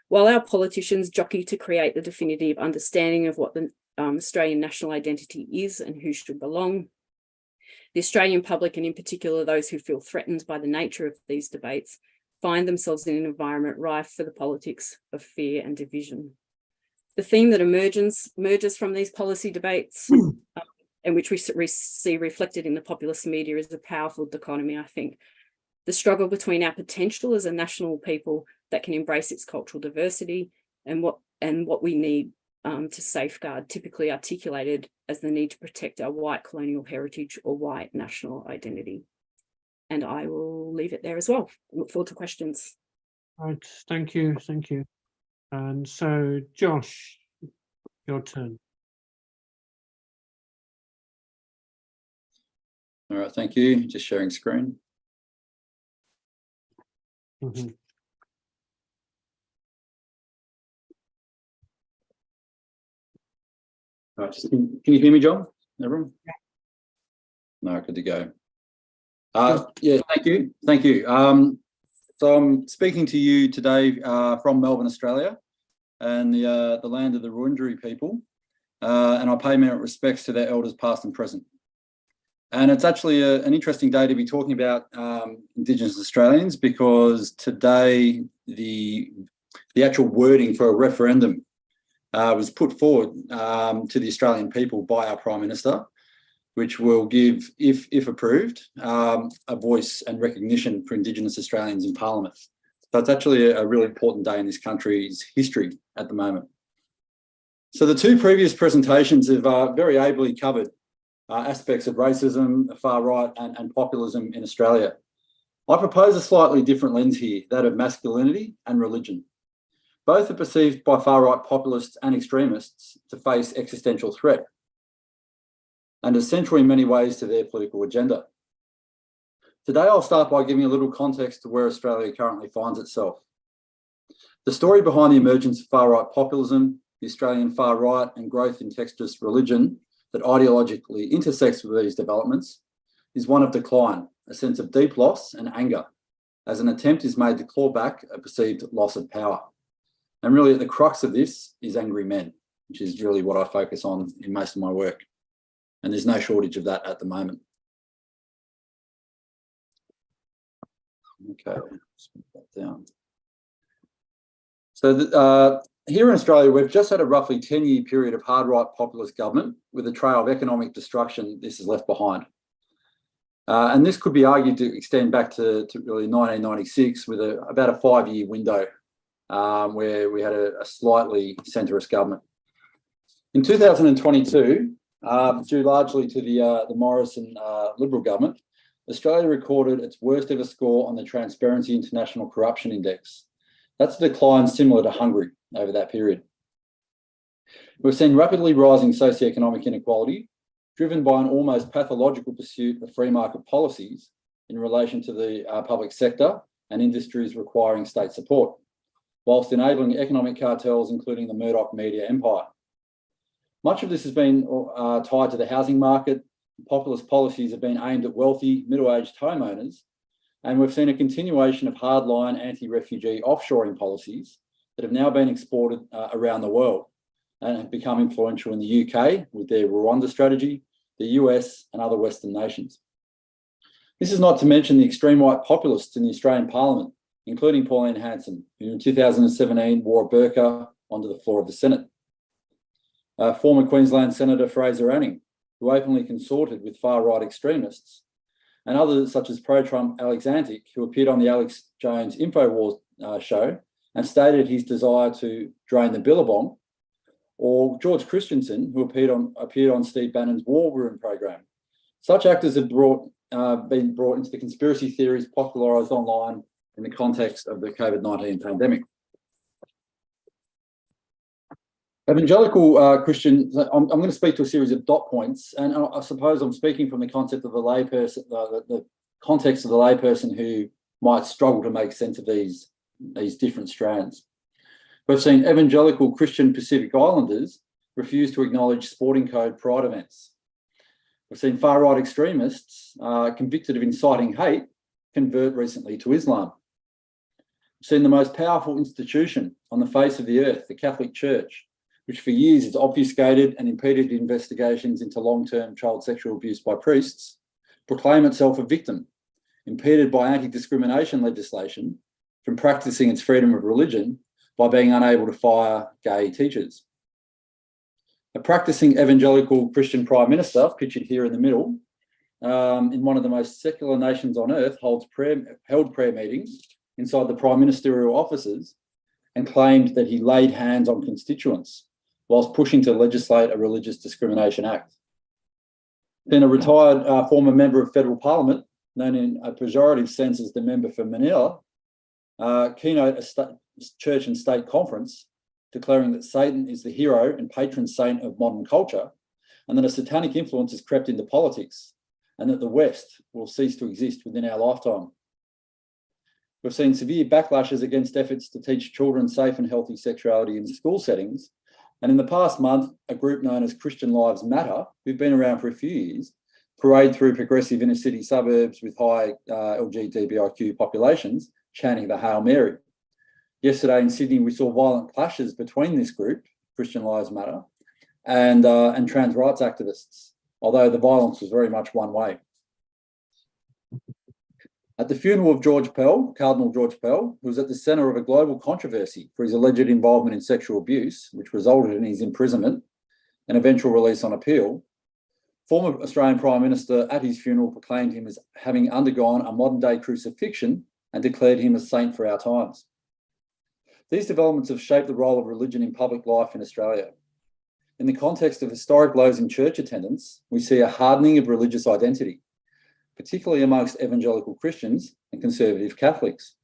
While our politicians jockey to create the definitive understanding of what the Australian national identity is and who should belong, the Australian public, and in particular those who feel threatened by the nature of these debates, find themselves in an environment rife for the politics of fear and division. The theme that emerges from these policy debates, and which we see reflected in the populist media, is a powerful dichotomy, I think. The struggle between our potential as a national people that can embrace its cultural diversity and what we need to safeguard, typically articulated as the need to protect our white colonial heritage or white national identity. And I will leave it there as well. I look forward to questions. Right, thank you. And so, Josh, your turn. All right, thank you. Just sharing screen. Mm-hmm. All right, can you hear me, John? Everyone? Yeah. No, good to go. Yeah, thank you. So I'm speaking to you today from Melbourne, Australia, and the land of the Wurundjeri people, and I pay my respects to their elders past and present. And it's actually an interesting day to be talking about Indigenous Australians, because today the actual wording for a referendum was put forward to the Australian people by our Prime Minister, which will give, if approved, a voice and recognition for Indigenous Australians in Parliament. So it's actually a really important day in this country's history at the moment. So the two previous presentations have very ably covered aspects of racism, the far right and populism in Australia. I propose a slightly different lens here, that of masculinity and religion. Both are perceived by far right populists and extremists to face existential threat, and are central in many ways to their political agenda. Today, I'll start by giving a little context to where Australia currently finds itself. The story behind the emergence of far-right populism, the Australian far right, and growth in textualist religion that ideologically intersects with these developments is one of decline, a sense of deep loss and anger, as an attempt is made to claw back a perceived loss of power. And really at the crux of this is angry men, which is really what I focus on in most of my work. And there's no shortage of that at the moment. Okay, let's put that down. So here in Australia, we've just had a roughly 10-year period of hard right populist government with a trail of economic destruction this has left behind. And this could be argued to extend back to really 1996 with about a 5-year window where we had a slightly centrist government. In 2022, due largely to the Morrison Liberal government, Australia recorded its worst ever score on the Transparency International Corruption Index. That's a decline similar to Hungary over that period. We've seen rapidly rising socioeconomic inequality, driven by an almost pathological pursuit of free market policies in relation to the public sector and industries requiring state support, whilst enabling economic cartels, including the Murdoch media empire. Much of this has been tied to the housing market. Populist policies have been aimed at wealthy, middle-aged homeowners, and we've seen a continuation of hardline anti-refugee offshoring policies that have now been exported around the world and have become influential in the UK with their Rwanda strategy, the US and other Western nations. This is not to mention the extreme right populists in the Australian Parliament, including Pauline Hanson, who in 2017 wore a burqa onto the floor of the Senate. Former Queensland Senator Fraser Anning, who openly consorted with far-right extremists, and others such as pro-Trump Alex Antic, who appeared on the Alex Jones InfoWars show and stated his desire to drain the Billabong, or George Christensen, who appeared on Steve Bannon's War Room program. Such actors have been brought into the conspiracy theories popularised online in the context of the COVID-19 pandemic. Evangelical Christian, I'm going to speak to a series of dot points, and I suppose I'm speaking from the concept of the layperson, the context of the layperson who might struggle to make sense of these different strands. We've seen evangelical Christian Pacific Islanders refuse to acknowledge sporting code pride events. We've seen far-right extremists convicted of inciting hate convert recently to Islam. We've seen the most powerful institution on the face of the earth, the Catholic Church, which for years has obfuscated and impeded investigations into long-term child sexual abuse by priests, proclaim itself a victim, impeded by anti-discrimination legislation from practicing its freedom of religion by being unable to fire gay teachers. A practicing evangelical Christian Prime Minister, pictured here in the middle, in one of the most secular nations on earth, held prayer meetings inside the Prime Ministerial offices and claimed that he laid hands on constituents whilst pushing to legislate a Religious Discrimination Act. Then a retired former member of federal parliament, known in a pejorative sense as the member for Manila, keynote a church and state conference declaring that Satan is the hero and patron saint of modern culture, and that a satanic influence has crept into politics, and that the West will cease to exist within our lifetime. We've seen severe backlashes against efforts to teach children safe and healthy sexuality in school settings. And in the past month, a group known as Christian Lives Matter, who've been around for a few years, parade through progressive inner city suburbs with high LGBTIQ populations, chanting the Hail Mary. Yesterday in Sydney, we saw violent clashes between this group, Christian Lives Matter, and trans rights activists, although the violence was very much one way. At the funeral of George Pell, Cardinal George Pell, who was at the centre of a global controversy for his alleged involvement in sexual abuse, which resulted in his imprisonment and eventual release on appeal, former Australian Prime Minister at his funeral proclaimed him as having undergone a modern-day crucifixion and declared him a saint for our times. These developments have shaped the role of religion in public life in Australia. In the context of historic lows in church attendance, we see a hardening of religious identity, particularly amongst evangelical Christians and conservative Catholics.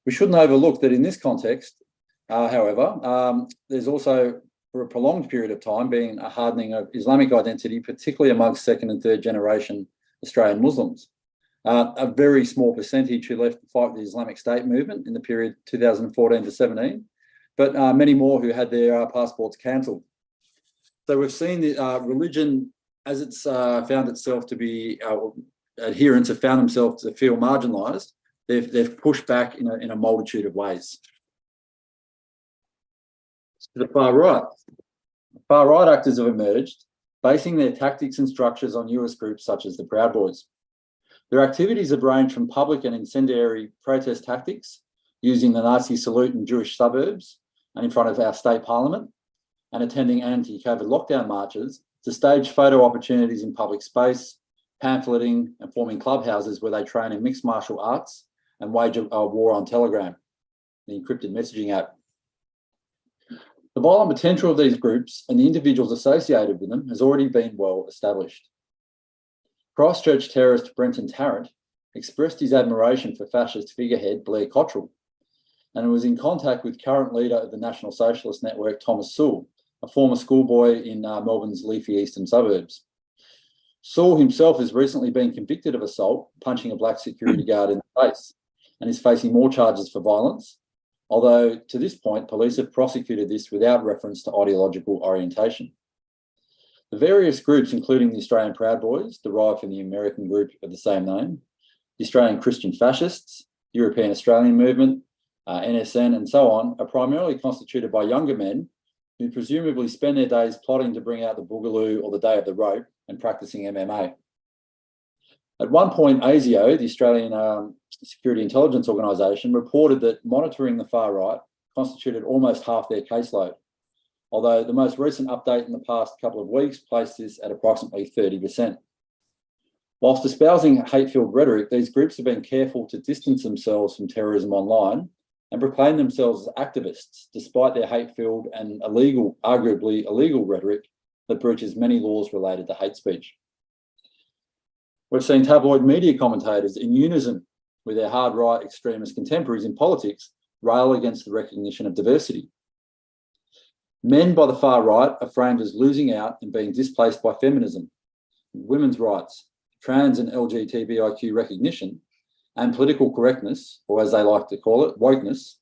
We shouldn't overlook that in this context, however, there's also, for a prolonged period of time, been a hardening of Islamic identity, particularly amongst second and third generation Australian Muslims. A very small percentage who left to fight the Islamic State movement in the period 2014 to 17, but many more who had their passports cancelled. So we've seen the religion, as it's found itself to be, adherents have found themselves to feel marginalised, they've pushed back in a multitude of ways. To the far right actors have emerged, basing their tactics and structures on US groups such as the Proud Boys. Their activities have ranged from public and incendiary protest tactics, using the Nazi salute in Jewish suburbs and in front of our state parliament, and attending anti-COVID lockdown marches, to stage photo opportunities in public space, pamphleting and forming clubhouses where they train in mixed martial arts and wage a war on Telegram, the encrypted messaging app. The violent potential of these groups and the individuals associated with them has already been well established. Christchurch terrorist Brenton Tarrant expressed his admiration for fascist figurehead Blair Cottrell and was in contact with current leader of the National Socialist Network, Thomas Sewell, a former schoolboy in Melbourne's leafy eastern suburbs. Sewell himself has recently been convicted of assault, punching a black security guard in the face, and is facing more charges for violence, although to this point, police have prosecuted this without reference to ideological orientation. The various groups, including the Australian Proud Boys, derived from the American group of the same name, the Australian Christian Fascists, European Australian Movement, NSN, and so on, are primarily constituted by younger men who presumably spend their days plotting to bring out the boogaloo or the day of the rope and practicing MMA. At one point, ASIO, the Australian Security Intelligence Organisation, reported that monitoring the far right constituted almost half their caseload, although the most recent update in the past couple of weeks placed this at approximately 30%. Whilst espousing hate-filled rhetoric, these groups have been careful to distance themselves from terrorism online and proclaim themselves as activists, despite their hate-filled and illegal, arguably illegal rhetoric that breaches many laws related to hate speech. We've seen tabloid media commentators in unison with their hard right extremist contemporaries in politics rail against the recognition of diversity. Men by the far right are framed as losing out and being displaced by feminism, women's rights, trans and LGBTIQ recognition, and political correctness, or as they like to call it, wokeness.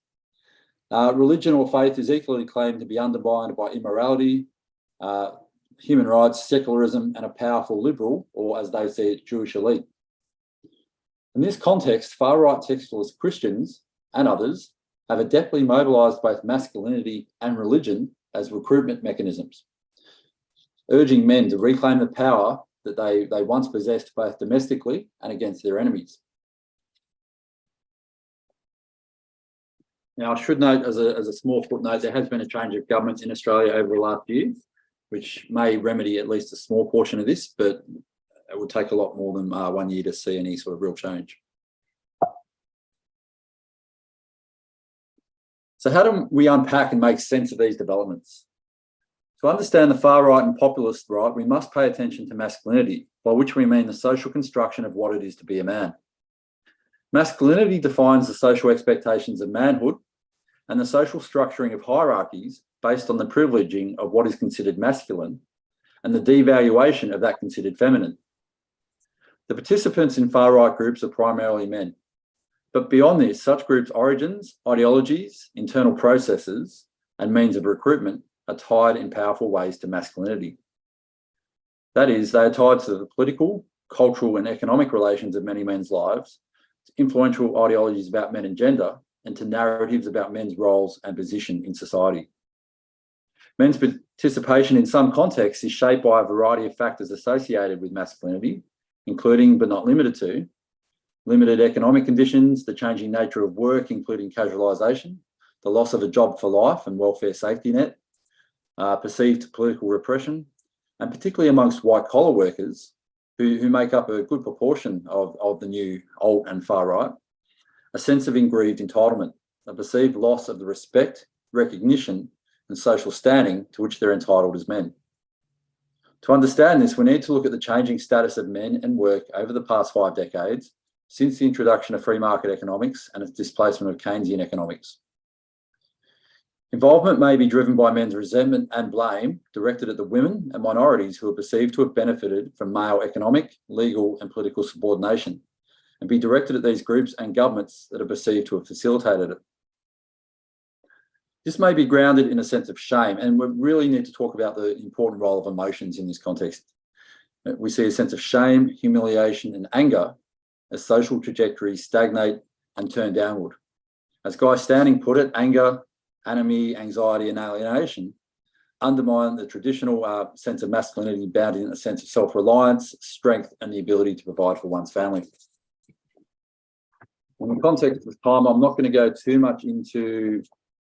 Religion or faith is equally claimed to be undermined by immorality, human rights, secularism, and a powerful liberal, or as they see it, Jewish elite. In this context, far-right textualist Christians and others have adeptly mobilised both masculinity and religion as recruitment mechanisms, urging men to reclaim the power that they once possessed both domestically and against their enemies. Now, I should note as a small footnote, there has been a change of government in Australia over the last year, which may remedy at least a small portion of this, but it would take a lot more than 1 year to see any sort of real change. So how do we unpack and make sense of these developments? To understand the far right and populist right, we must pay attention to masculinity, by which we mean the social construction of what it is to be a man. Masculinity defines the social expectations of manhood and the social structuring of hierarchies based on the privileging of what is considered masculine and the devaluation of that considered feminine. The participants in far-right groups are primarily men. But beyond this, such groups' origins, ideologies, internal processes, and means of recruitment are tied in powerful ways to masculinity. That is, they are tied to the political, cultural, and economic relations of many men's lives, to influential ideologies about men and gender, and to narratives about men's roles and position in society. Men's participation in some contexts is shaped by a variety of factors associated with masculinity, including but not limited to limited economic conditions, the changing nature of work, including casualisation, the loss of a job for life and welfare safety net, perceived political repression, and particularly amongst white-collar workers who make up a good proportion of the new alt and far right, a sense of aggrieved entitlement, a perceived loss of the respect, recognition, and social standing to which they're entitled as men. To understand this, we need to look at the changing status of men and work over the past 5 decades since the introduction of free market economics and its displacement of Keynesian economics. Involvement may be driven by men's resentment and blame directed at the women and minorities who are perceived to have benefited from male economic, legal, and political subordination, and be directed at these groups and governments that are perceived to have facilitated it. This may be grounded in a sense of shame, and we really need to talk about the important role of emotions in this context. We see a sense of shame, humiliation, and anger as social trajectories stagnate and turn downward. As Guy Standing put it, anger, anomie, anxiety, and alienation undermine the traditional sense of masculinity bound in a sense of self-reliance, strength, and the ability to provide for one's family. In the context of time, I'm not going to go too much into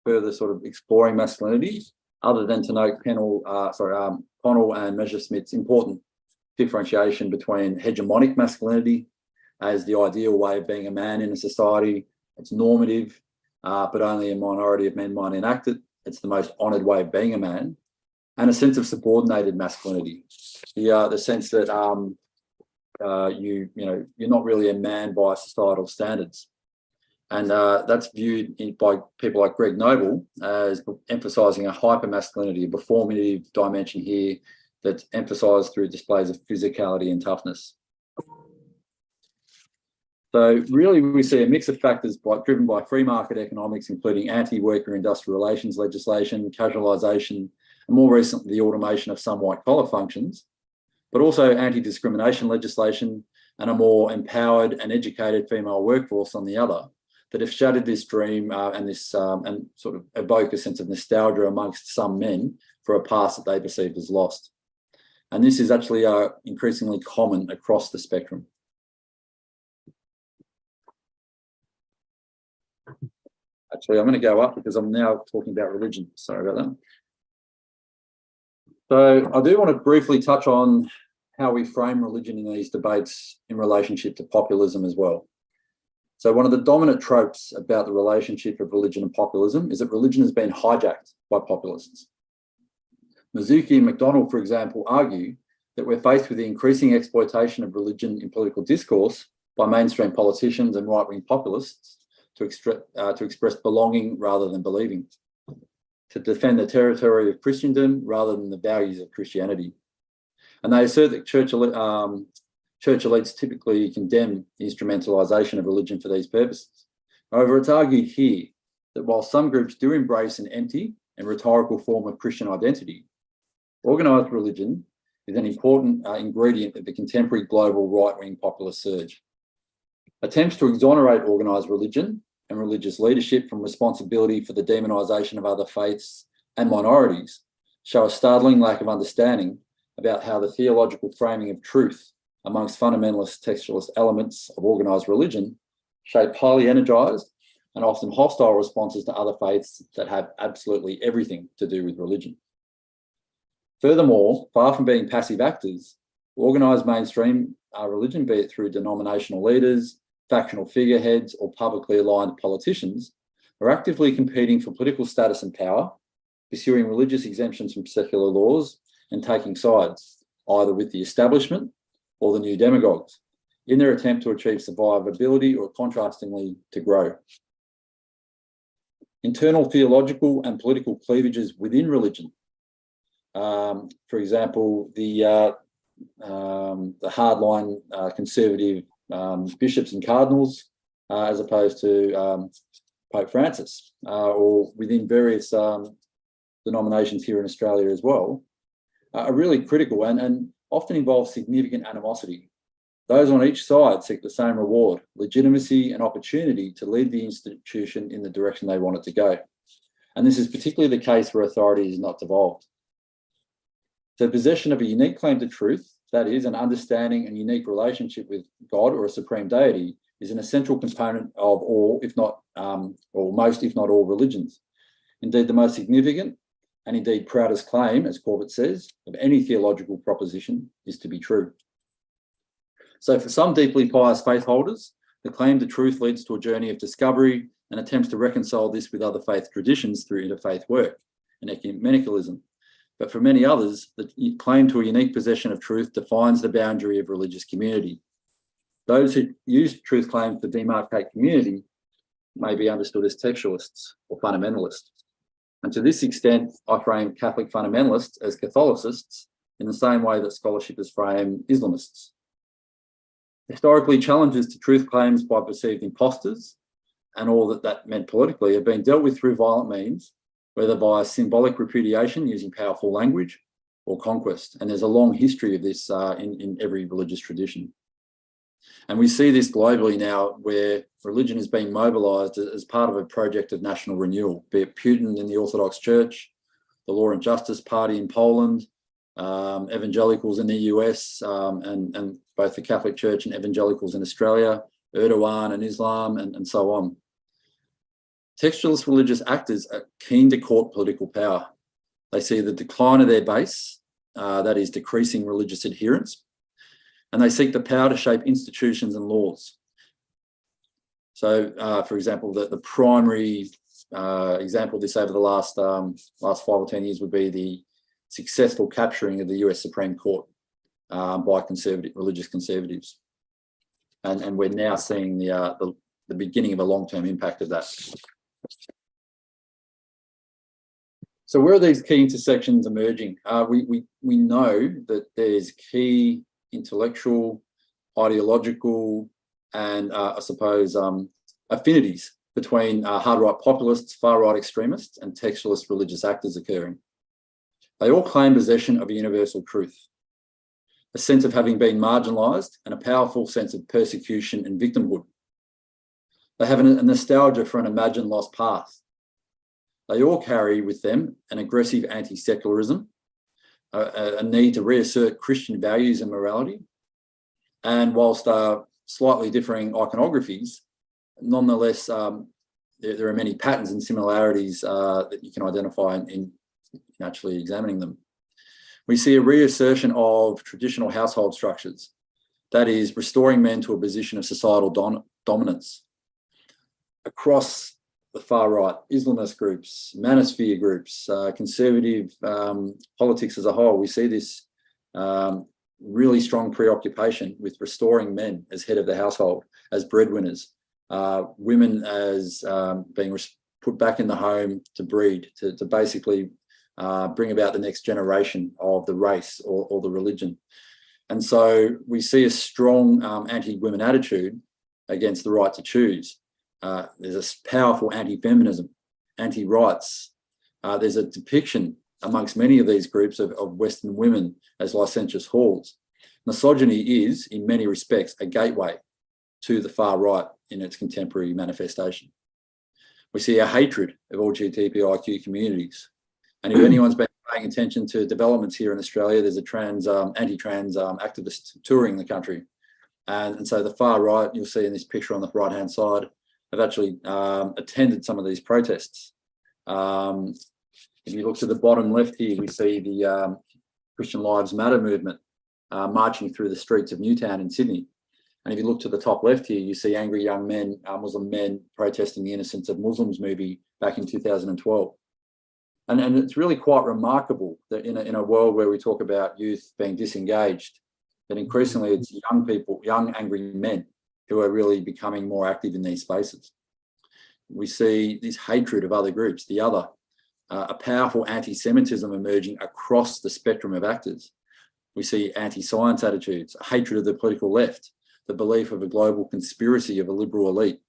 further sort of exploring masculinity, other than to note Connell and Messersmith's important differentiation between hegemonic masculinity as the ideal way of being a man in a society. It's normative, but only a minority of men might enact it, it's the most honoured way of being a man, and a sense of subordinated masculinity. The sense that you're not really a man by societal standards. And that's viewed by people like Greg Noble as emphasising a hyper-masculinity, a performative dimension here that's emphasised through displays of physicality and toughness. So really we see a mix of factors driven by free market economics, including anti-worker industrial relations legislation, casualisation, and more recently the automation of some white-collar functions, but also anti-discrimination legislation and a more empowered and educated female workforce on the other, that have shattered this dream and sort of evoke a sense of nostalgia amongst some men for a past that they perceived as lost. And this is actually increasingly common across the spectrum. Actually, I'm going to go up because I'm now talking about religion. Sorry about that. So I do want to briefly touch on how we frame religion in these debates in relationship to populism as well. So one of the dominant tropes about the relationship of religion and populism is that religion has been hijacked by populists. Mizuki and McDonald, for example, argue that we're faced with the increasing exploitation of religion in political discourse by mainstream politicians and right-wing populists to express belonging rather than believing, to defend the territory of Christendom rather than the values of Christianity. And they assert that church elites typically condemn the instrumentalisation of religion for these purposes. However, it's argued here that while some groups do embrace an empty and rhetorical form of Christian identity, organised religion is an important ingredient of the contemporary global right-wing populist surge. Attempts to exonerate organised religion and religious leadership from responsibility for the demonisation of other faiths and minorities show a startling lack of understanding about how the theological framing of truth amongst fundamentalist textualist elements of organised religion shape highly energised and often hostile responses to other faiths that have absolutely everything to do with religion. Furthermore, far from being passive actors, organised mainstream religion, be it through denominational leaders, factional figureheads, or publicly aligned politicians, are actively competing for political status and power, pursuing religious exemptions from secular laws, and taking sides, either with the establishment or the new demagogues, in their attempt to achieve survivability or, contrastingly, to grow. Internal theological and political cleavages within religion. For example, the hardline conservative bishops and cardinals, as opposed to Pope Francis, or within various denominations here in Australia as well, are really critical and often involve significant animosity. Those on each side seek the same reward, legitimacy and opportunity to lead the institution in the direction they want it to go. And this is particularly the case where authority is not devolved. So possession of a unique claim to truth, that is, an understanding and unique relationship with God or a supreme deity, is an essential component of all, if not, or most, if not all, religions. Indeed, the most significant and indeed proudest claim, as Corbett says, of any theological proposition is to be true. So for some deeply pious faith holders, the claim to truth leads to a journey of discovery and attempts to reconcile this with other faith traditions through interfaith work and ecumenicalism. But for many others, the claim to a unique possession of truth defines the boundary of religious community. Those who use truth claims to demarcate community may be understood as textualists or fundamentalists. And to this extent, I frame Catholic fundamentalists as Catholicists in the same way that scholarship has framed Islamists. Historically, challenges to truth claims by perceived imposters and all that meant politically have been dealt with through violent means, whether by symbolic repudiation using powerful language or conquest. And there's a long history of this in every religious tradition. And we see this globally now, where religion is being mobilised as part of a project of national renewal, be it Putin in the Orthodox Church, the Law and Justice Party in Poland, evangelicals in the US, and both the Catholic Church and evangelicals in Australia, Erdogan and Islam, and so on. Textualist religious actors are keen to court political power. They see the decline of their base, that is decreasing religious adherence, and they seek the power to shape institutions and laws. So, for example, the primary example of this over the last 5 or 10 years would be the successful capturing of the US Supreme Court by religious conservatives. And we're now seeing the beginning of a long-term impact of that. So where are these key intersections emerging? We know that there's key intellectual, ideological, and I suppose affinities between hard-right populists, far-right extremists, and textualist religious actors occurring. They all claim possession of a universal truth, a sense of having been marginalised, and a powerful sense of persecution and victimhood. They have a nostalgia for an imagined lost past. They all carry with them an aggressive anti-secularism, a need to reassert Christian values and morality, and whilst slightly differing iconographies, nonetheless, there are many patterns and similarities that you can identify in actually examining them. We see a reassertion of traditional household structures, that is, restoring men to a position of societal dominance. Across the far right, Islamist groups, manosphere groups, conservative politics as a whole, we see this really strong preoccupation with restoring men as head of the household, as breadwinners, women as being put back in the home to breed, to basically bring about the next generation of the race or the religion. And so we see a strong anti-women attitude against the right to choose. There's a powerful anti-feminism, anti-rights. There's a depiction amongst many of these groups of Western women as licentious whores. Misogyny is, in many respects, a gateway to the far right in its contemporary manifestation. We see a hatred of LGBTIQ communities. And if anyone's been paying attention to developments here in Australia, there's a anti-trans activist touring the country. And so the far right, you'll see in this picture on the right-hand side, have actually attended some of these protests. If you look to the bottom left here, we see the Christian Lives Matter movement marching through the streets of Newtown in Sydney. And if you look to the top left here, you see angry young men, Muslim men, protesting the Innocence of Muslims movie back in 2012. And it's really quite remarkable that in a world where we talk about youth being disengaged, that increasingly it's young people, young angry men, who are really becoming more active in these spaces. We see this hatred of other groups, the other, a powerful anti-Semitism emerging across the spectrum of actors. We see anti-science attitudes, a hatred of the political left, the belief of a global conspiracy of a liberal elite.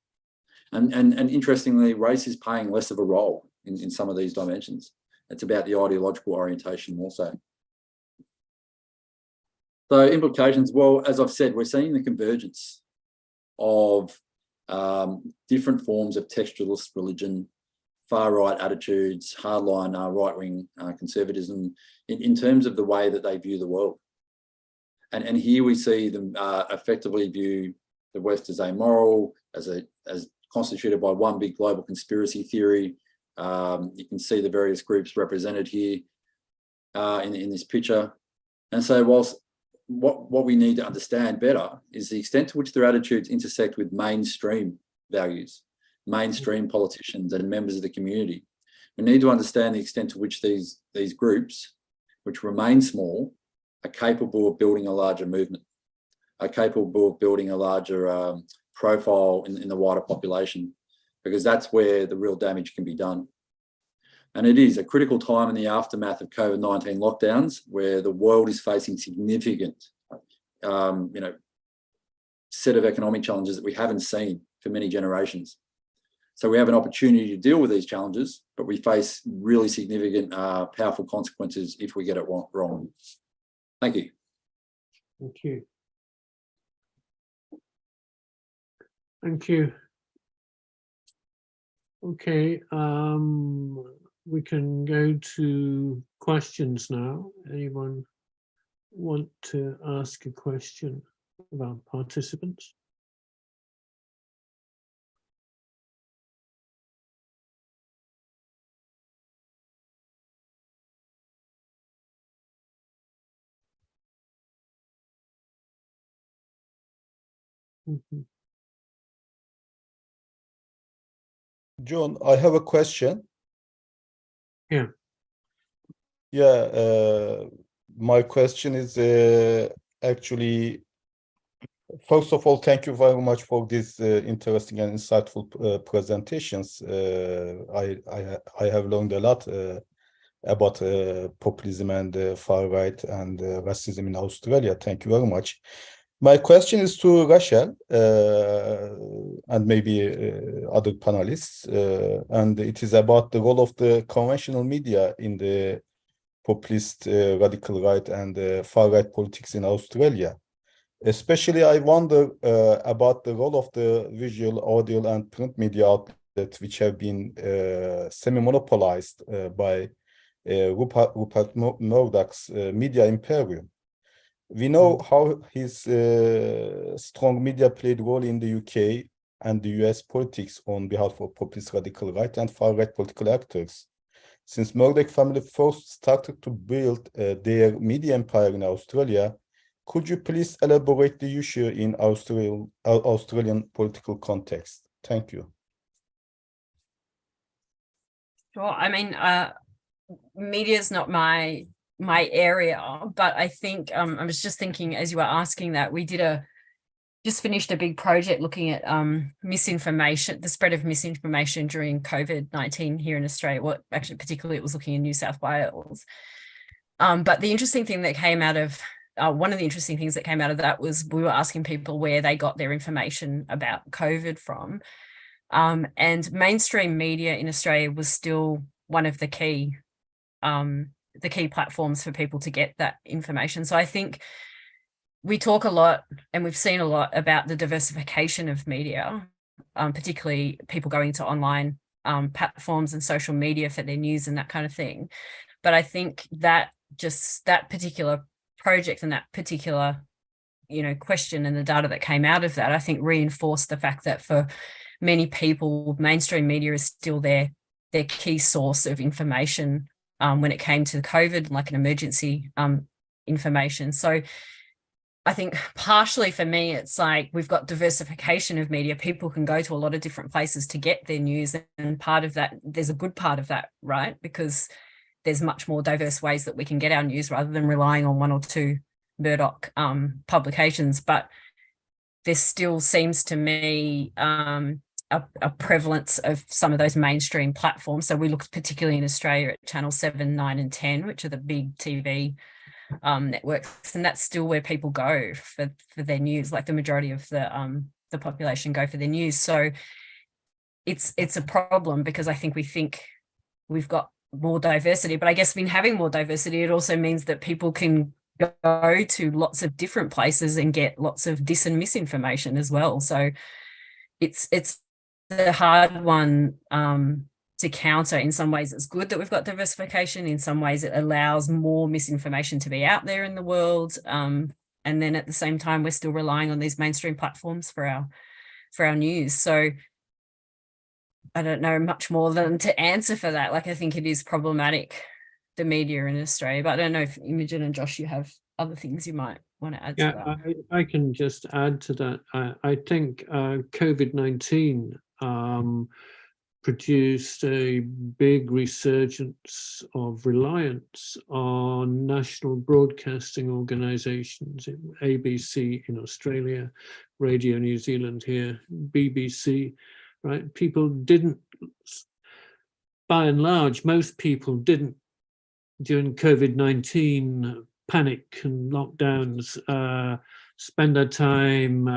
And interestingly, race is playing less of a role in some of these dimensions. It's about the ideological orientation more so. So implications, well, as I've said, we're seeing the convergence of different forms of textualist religion, far-right attitudes, hardline right-wing conservatism in terms of the way that they view the world. And here we see them effectively view the West as amoral, as constituted by one big global conspiracy theory. You can see the various groups represented here in this picture. And so whilst what we need to understand better is the extent to which their attitudes intersect with mainstream values, mainstream politicians and members of the community. We need to understand the extent to which these groups, which remain small, are capable of building a larger movement, are capable of building a larger profile in the wider population, because that's where the real damage can be done. And it is a critical time in the aftermath of COVID-19 lockdowns, where the world is facing significant, set of economic challenges that we haven't seen for many generations. So we have an opportunity to deal with these challenges, but we face really significant, powerful consequences if we get it wrong. Thank you. Thank you. Thank you. Okay, we can go to questions now. Anyone want to ask a question about participants? John, I have a question. Yeah. Yeah, my question is actually, first of all, thank you very much for these interesting and insightful presentations. I have learned a lot about populism and far right and racism in Australia. Thank you very much. My question is to Rachel and maybe other panelists, and it is about the role of the conventional media in the populist radical right and far right politics in Australia. Especially, I wonder about the role of the visual, audio, and print media outlets, which have been semi-monopolized by Rupert Murdoch's media imperium. We know how his strong media played a role in the UK and the US politics on behalf of populist radical right and far right political actors. Since Murdoch family first started to build their media empire in Australia, could you please elaborate the issue in Australian political context? Thank you. Sure. I mean, media is not my area, but I think I was just thinking as you were asking that we just finished a big project looking at misinformation, the spread of misinformation during COVID-19 here in Australia. Well, actually, particularly it was looking in New South Wales. But the interesting thing that came out of one of the interesting things that came out of that was we were asking people where they got their information about COVID from. And mainstream media in Australia was still one of the key platforms for people to get that information. So I think we talk a lot and we've seen a lot about the diversification of media, particularly people going to online platforms and social media for their news and that kind of thing. But I think that just that particular project and that particular, question and the data that came out of that, I think reinforced the fact that for many people, mainstream media is still their key source of information when it came to COVID, like an emergency information. So I think partially for me, it's like we've got diversification of media. People can go to a lot of different places to get their news. And part of that, there's a good part of that, right? Because there's much more diverse ways that we can get our news rather than relying on one or two Murdoch publications. But there still seems to me a prevalence of some of those mainstream platforms. So we looked particularly in Australia at Channel 7, 9 and 10, which are the big TV networks, and that's still where people go for their news. Like the majority of the population go for their news. So it's a problem because I think we think we've got more diversity, but I guess in having more diversity, it also means that people can go to lots of different places and get lots of dis and misinformation as well. So it's a hard one to counter. In some ways it's good that we've got diversification. In some ways it allows more misinformation to be out there in the world. And then at the same time, we're still relying on these mainstream platforms for our news. So I don't know much more than to answer for that. Like, I think it is problematic, the media in Australia, but I don't know if Imogen and Josh, you have other things you might want to add to that. Yeah, I can just add to that. I think COVID-19 produced a big resurgence of reliance on national broadcasting organisations, ABC in Australia, Radio New Zealand here, BBC, right? People didn't, by and large, most people didn't, during COVID-19 panic and lockdowns, spend their time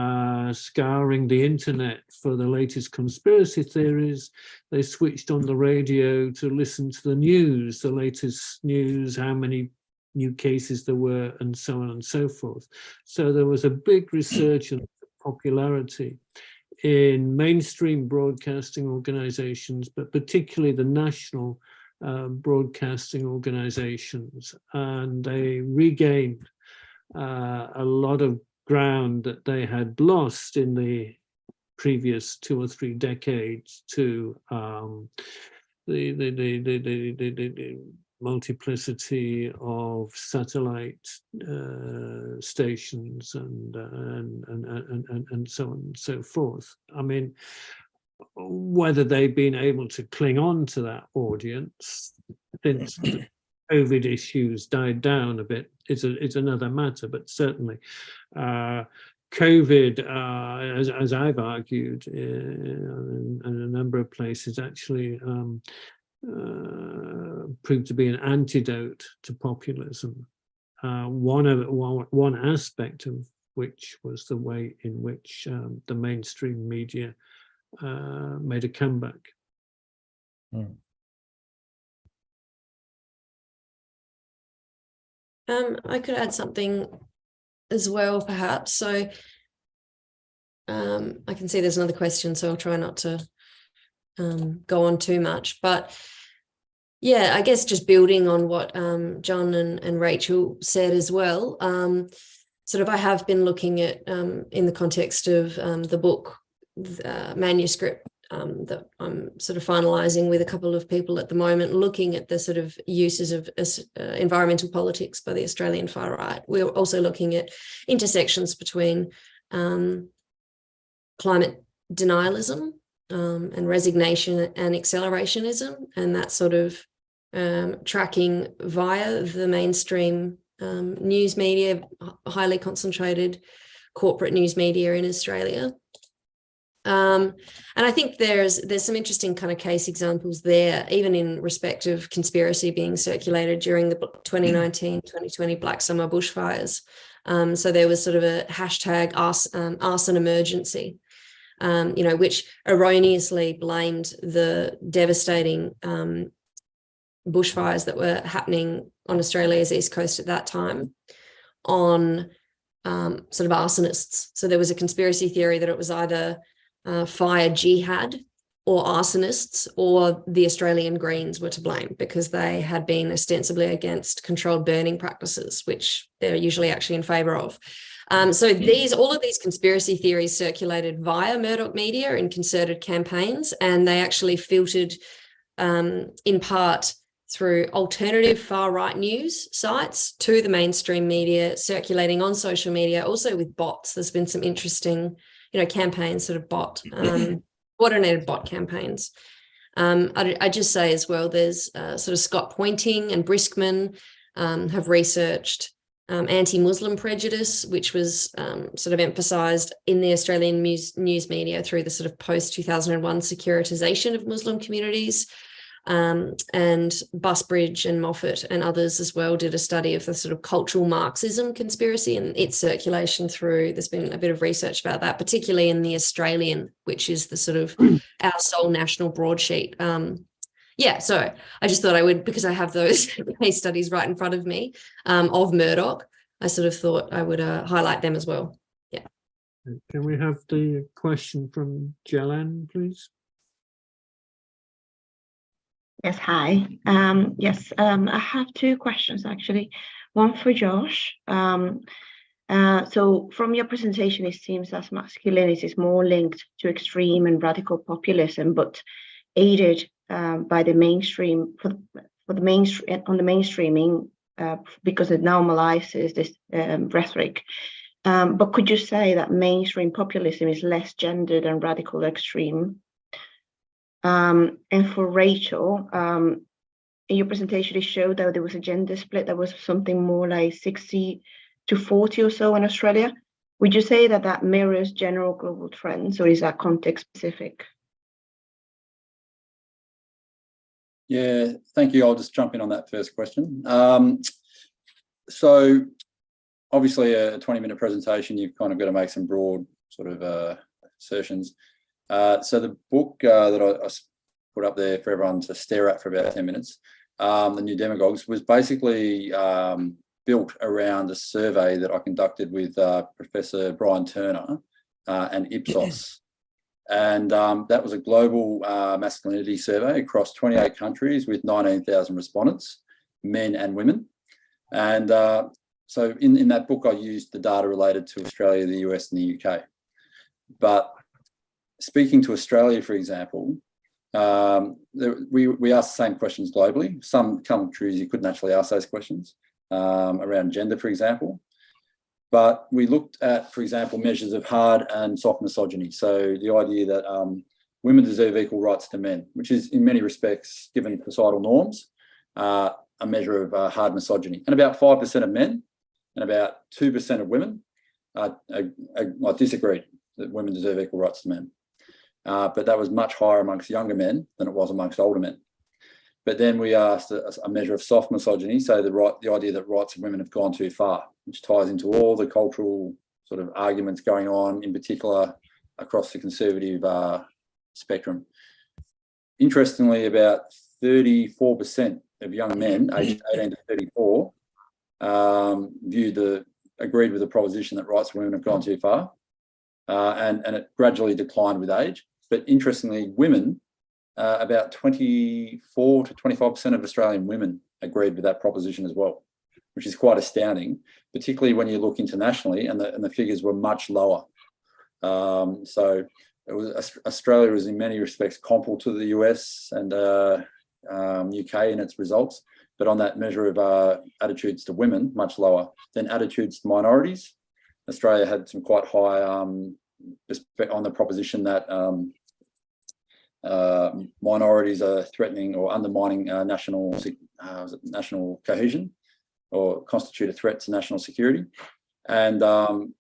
scouring the internet for the latest conspiracy theories. They switched on the radio to listen to the news, the latest news, how many new cases there were, and so on and so forth. So there was a big resurgence of popularity in mainstream broadcasting organizations, but particularly the national broadcasting organizations, and they regained a lot of ground that they had lost in the previous 2 or 3 decades to the multiplicity of satellite stations and so on and so forth. I mean, whether they've been able to cling on to that audience since the COVID issues died down a bit is another matter, but certainly COVID, as I've argued in a number of places, actually proved to be an antidote to populism. One aspect of which was the way in which the mainstream media made a comeback. I could add something as well, perhaps. So I can see there's another question, so I'll try not to go on too much. But yeah, I guess just building on what John and Rachel said as well, sort of I have been looking at, in the context of the book manuscript that I'm sort of finalising with a couple of people at the moment, looking at the sort of uses of environmental politics by the Australian far right. We're also looking at intersections between climate denialism and resignation and accelerationism, and that sort of tracking via the mainstream news media, highly concentrated corporate news media in Australia. And I think there's some interesting kind of case examples there, even in respect of conspiracy being circulated during the 2019-2020 Black Summer bushfires. So there was sort of a hashtag arson emergency, which erroneously blamed the devastating bushfires that were happening on Australia's east coast at that time on sort of arsonists. So there was a conspiracy theory that it was either fire jihad or arsonists, or the Australian Greens were to blame because they had been ostensibly against controlled burning practices, which they're usually actually in favour of. So all of these conspiracy theories circulated via Murdoch media in concerted campaigns, and they actually filtered in part through alternative far-right news sites to the mainstream media, circulating on social media, also with bots. There's been some interesting campaigns, sort of coordinated bot campaigns. I just say as well, there's sort of Scott Pointing and Briskman have researched anti-Muslim prejudice, which was sort of emphasised in the Australian news media through the sort of post-2001 securitisation of Muslim communities. And Busbridge and Moffat and others as well did a study of the sort of cultural Marxism conspiracy and its circulation through. There's been a bit of research about that, particularly in the Australian, which is the sort of our sole national broadsheet. So I just thought I would, because I have those case studies right in front of me of Murdoch, I sort of thought I would highlight them as well. Yeah. Can we have the question from Jelan, please? Yes, hi. I have two questions actually. One for Josh. So from your presentation, it seems that masculinity is more linked to extreme and radical populism, but aided by the mainstream on the mainstreaming because it normalizes this rhetoric. But could you say that mainstream populism is less gendered and radical extreme? And for Rachel, in your presentation, it showed that there was a gender split that was something more like 60 to 40 or so in Australia. Would you say that mirrors general global trends, or is that context specific? Yeah, thank you. I'll just jump in on that first question. So obviously a 20-minute presentation, you've kind of got to make some broad sort of assertions. So the book that I put up there for everyone to stare at for about 10 minutes, The New Demagogues, was basically built around a survey that I conducted with Professor Brian Turner and Ipsos. And that was a global masculinity survey across 28 countries with 19,000 respondents, men and women. And so in that book, I used the data related to Australia, the US and the UK. But speaking to Australia, for example, we asked the same questions globally. Some countries you couldn't actually ask those questions around gender, for example. But we looked at, for example, measures of hard and soft misogyny. So the idea that women deserve equal rights to men, which is in many respects, given societal norms, a measure of hard misogyny. And about 5% of men and about 2% of women disagreed that women deserve equal rights to men. But that was much higher amongst younger men than it was amongst older men. But then we asked a measure of soft misogyny, so the idea that rights of women have gone too far, which ties into all the cultural sort of arguments going on, in particular across the conservative spectrum. Interestingly, about 34% of young men aged 18 to 34 agreed with the proposition that rights of women have gone too far, and it gradually declined with age. But interestingly, women, about 24 to 25% of Australian women agreed with that proposition as well, which is quite astounding, particularly when you look internationally, and the figures were much lower. So Australia was in many respects comparable to the US and UK in its results, but on that measure of attitudes to women, much lower. Then attitudes to minorities, Australia had some quite high on the proposition that minorities are threatening or undermining national cohesion or constitute a threat to national security. And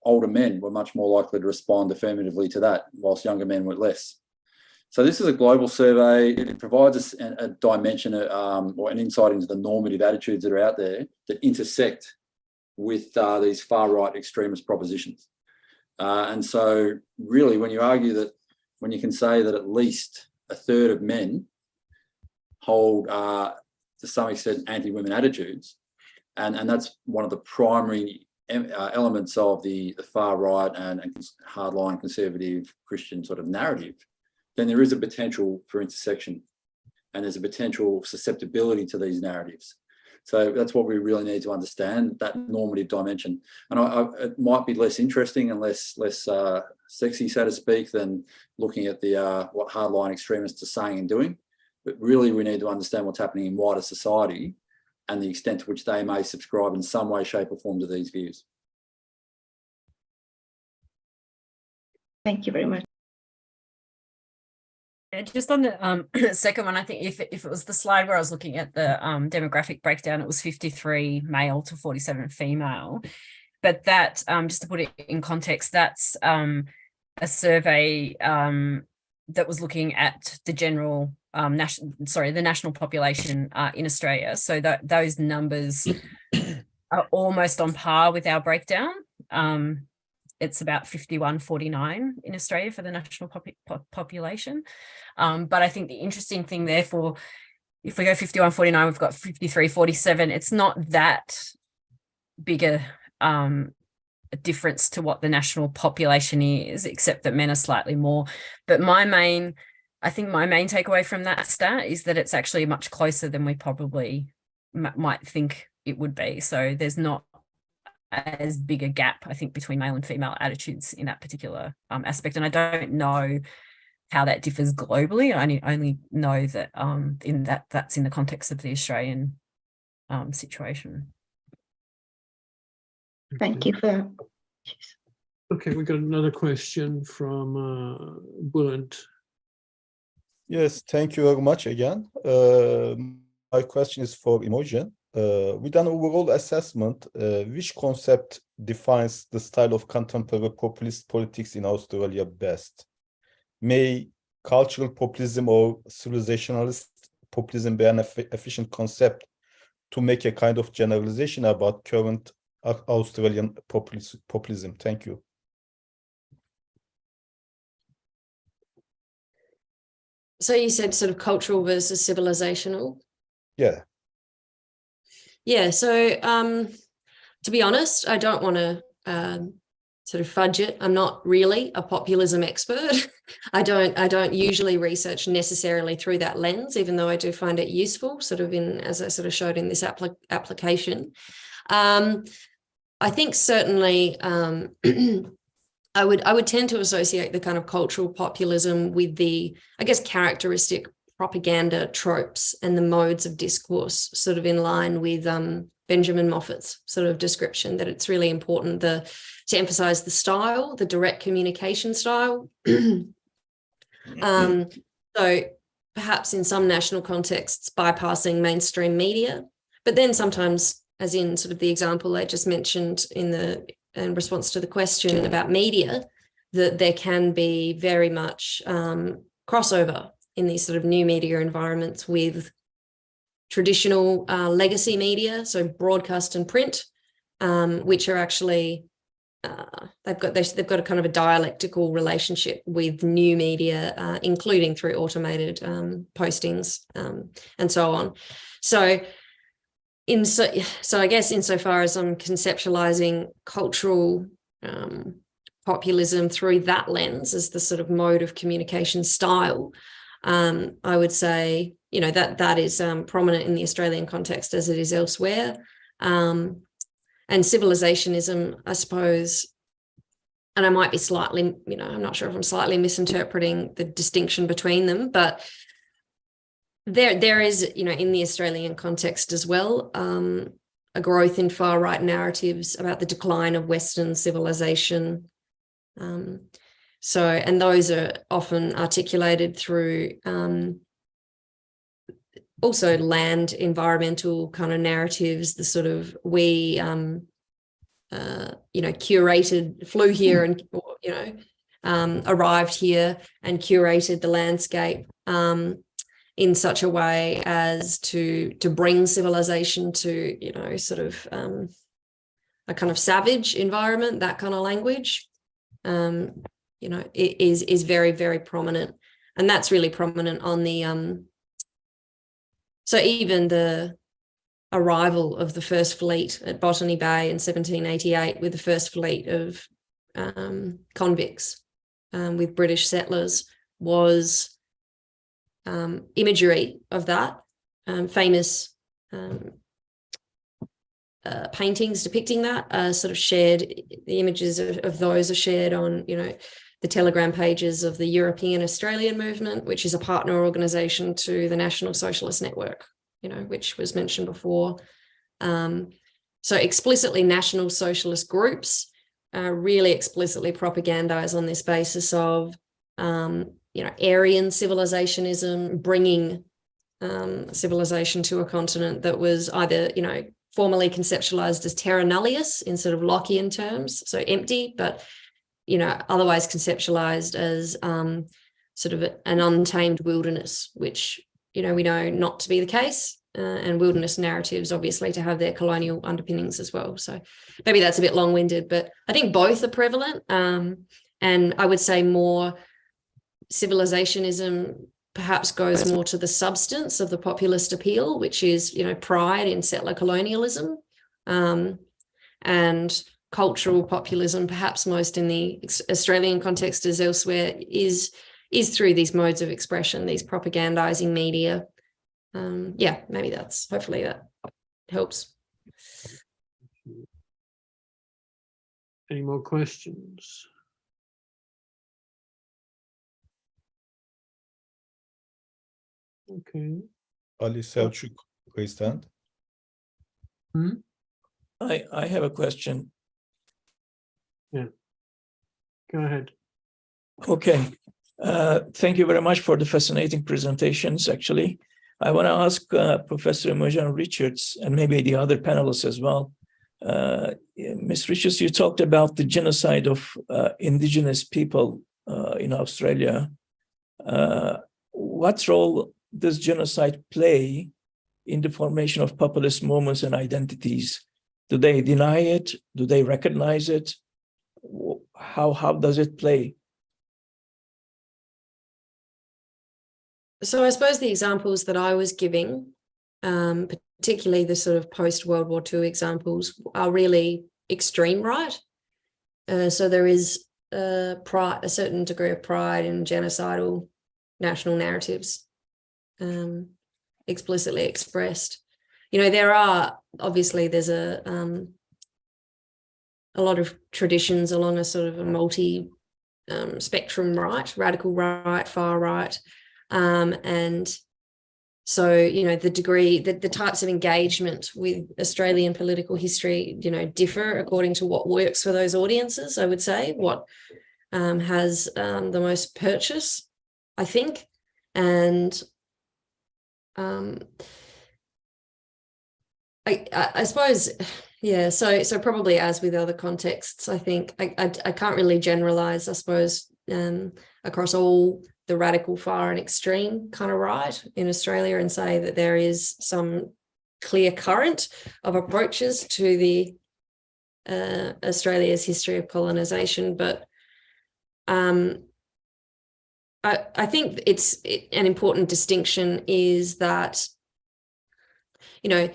older men were much more likely to respond affirmatively to that, whilst younger men were less. So this is a global survey. It provides us a dimension or an insight into the normative attitudes that are out there that intersect with these far-right extremist propositions. And so really, when you can say that at least a third of men hold, to some extent, anti-women attitudes, and that's one of the primary elements of the far right and hardline conservative Christian sort of narrative, then there is a potential for intersection, and there's a potential susceptibility to these narratives. So that's what we really need to understand, that normative dimension. And it might be less interesting and less sexy, so to speak, than looking at what hardline extremists are saying and doing. But really, we need to understand what's happening in wider society and the extent to which they may subscribe in some way, shape or form to these views. Thank you very much. Just on the second one, I think if it was the slide where I was looking at the demographic breakdown, it was 53 male to 47 female. But that, just to put it in context, that's a survey that was looking at the general the national population in Australia. So that those numbers are almost on par with our breakdown. It's about 51-49 in Australia for the national population. But I think the interesting thing, therefore, if we go 51-49, we've got 53-47. It's not that big a difference to what the national population is, except that men are slightly more. But I think my main takeaway from that stat is that it's actually much closer than we probably might think it would be. So there's not as big a gap, I think, between male and female attitudes in that particular aspect. And I don't know how that differs globally. I only know that that's in the context of the Australian situation. Thank you for. Okay, we got another question from Bulent. Yes, thank you very much again. My question is for Imogen. With an overall assessment, which concept defines the style of contemporary populist politics in Australia best? May cultural populism or civilizationalist populism be an efficient concept to make a kind of generalization about current Australian populism? Thank you. So you said sort of cultural versus civilizational? Yeah. Yeah, so to be honest, I don't want to sort of fudge it. I'm not really a populism expert. I don't usually research necessarily through that lens, even though I do find it useful, sort of as I sort of showed in this application. I think certainly I would tend to associate the kind of cultural populism with the, I guess, characteristic propaganda tropes and the modes of discourse, sort of in line with Benjamin Moffat's sort of description, that it's really important to emphasize the style, the direct communication style, So perhaps in some national contexts, bypassing mainstream media, but then sometimes, as in sort of the example I just mentioned in response to the question about media, that there can be very much crossover in these sort of new media environments with traditional legacy media, so broadcast and print, which are actually they've got a kind of a dialectical relationship with new media, including through automated postings and so on. So I guess insofar as I'm conceptualizing cultural populism through that lens as the sort of mode of communication style, I would say, you know, that is prominent in the Australian context as it is elsewhere. And civilizationism, I suppose, and I might be slightly, you know, I'm not sure if I'm slightly misinterpreting the distinction between them, but there is, you know, in the Australian context as well, a growth in far right narratives about the decline of Western civilization. And those are often articulated through also land environmental kind of narratives, the sort of we, you know, flew here and, you know, arrived here and curated the landscape in such a way as to bring civilization to, you know, sort of a kind of savage environment, that kind of language, you know, it is very, very prominent. And that's really prominent on the, so even the arrival of the first fleet at Botany Bay in 1788 with the first fleet of convicts with British settlers was imagery of that, famous paintings depicting that sort of shared. The images of those are shared on, you know, the telegram pages of the European Australian movement, which is a partner organisation to the National Socialist Network, you know, which was mentioned before. So explicitly National Socialist groups really explicitly propagandize on this basis of, you know, Aryan civilizationism, bringing civilization to a continent that was either, you know, formally conceptualized as terra nullius in sort of Lockean terms, so empty, but, you know, otherwise conceptualized as sort of an untamed wilderness, which, you know, we know not to be the case, and wilderness narratives obviously to have their colonial underpinnings as well. So maybe that's a bit long-winded, but I think both are prevalent, and I would say more civilizationism perhaps goes more to the substance of the populist appeal, which is, you know, pride in settler colonialism, and cultural populism, perhaps most in the Australian context as elsewhere, is through these modes of expression, these propagandizing media. Yeah, maybe hopefully that helps. Any more questions? Okay. Ali Selçuk, please stand. I have a question. Yeah, go ahead. Okay. Thank you very much for the fascinating presentations, actually. I want to ask Professor Imogen Richards, and maybe the other panelists as well. Ms. Richards, you talked about the genocide of indigenous people in Australia. What role does genocide play in the formation of populist movements and identities? Do they deny it? Do they recognize it? How does it play? So I suppose the examples that I was giving, particularly the sort of post-World War II examples, are really extreme right. So there is a certain degree of pride in genocidal national narratives, explicitly expressed. You know, there's a lot of traditions along a sort of a multi-spectrum right, radical right, far right. And so, you know, the types of engagement with Australian political history, you know, differ according to what works for those audiences, I would say, what has the most purchase. I think. And I suppose, yeah, so probably as with other contexts, I think I can't really generalize, I suppose, across all the radical far and extreme kind of right in Australia and say that there is some clear current of approaches to the Australia's history of colonisation, but I think an important distinction is that, you know,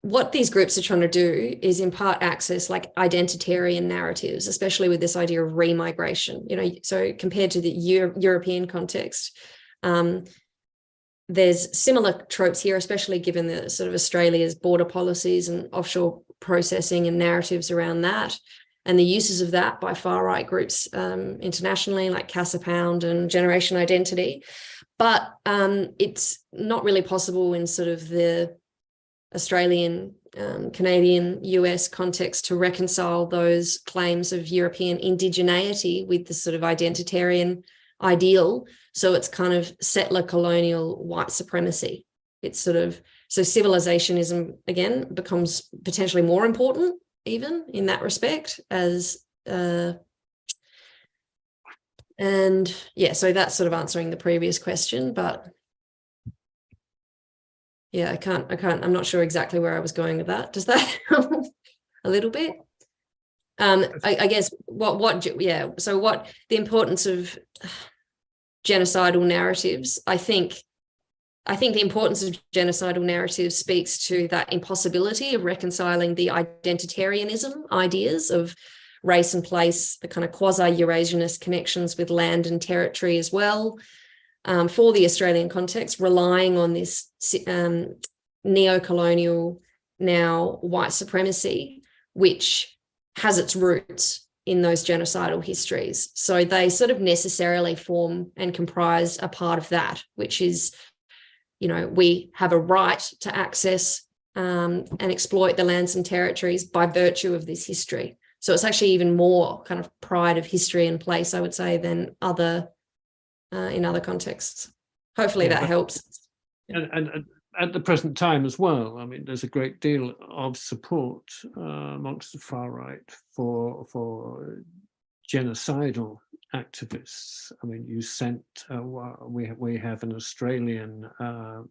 what these groups are trying to do is in part access like identitarian narratives, especially with this idea of remigration, you know, so compared to the European context, there's similar tropes here, especially given the sort of Australia's border policies and offshore processing and narratives around that, and the uses of that by far-right groups internationally, like Casa Pound and Generation Identity. But it's not really possible in sort of the Australian, Canadian, US context to reconcile those claims of European indigeneity with the sort of identitarian ideal. So it's kind of settler colonial white supremacy. It's sort of, so civilizationism again becomes potentially more important even in that respect as and yeah, so that's sort of answering the previous question, but yeah, I'm not sure exactly where I was going with that. Does that help a little bit? I guess so what the importance of genocidal narratives, I think the importance of genocidal narratives speaks to that impossibility of reconciling the identitarianism ideas of race and place, the kind of quasi-Eurasianist connections with land and territory as well, for the Australian context, relying on this neo-colonial, now white supremacy, which has its roots in those genocidal histories. So they sort of necessarily form and comprise a part of that, which is, you know, we have a right to access and exploit the lands and territories by virtue of this history. So it's actually even more kind of pride of history and place, I would say, than other in other contexts. Hopefully that helps. And at the present time as well, I mean, there's a great deal of support amongst the far right for genocidal activists. I mean, you sent, we have an Australian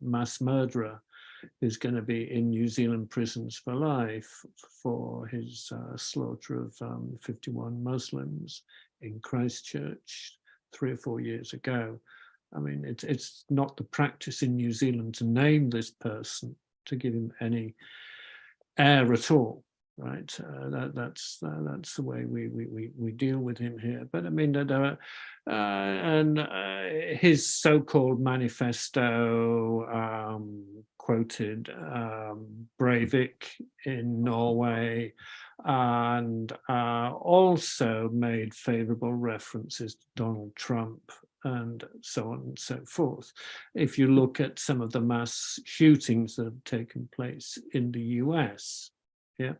mass murderer who's going to be in New Zealand prisons for life for his slaughter of 51 Muslims in Christchurch 3 or 4 years ago. I mean, it's not the practice in New Zealand to name this person, to give him any air at all, right? That's the way we deal with him here. But I mean, his so-called manifesto quoted Breivik in Norway, and also made favourable references to Donald Trump and so on and so forth. If you look at some of the mass shootings that have taken place in the US, yeah,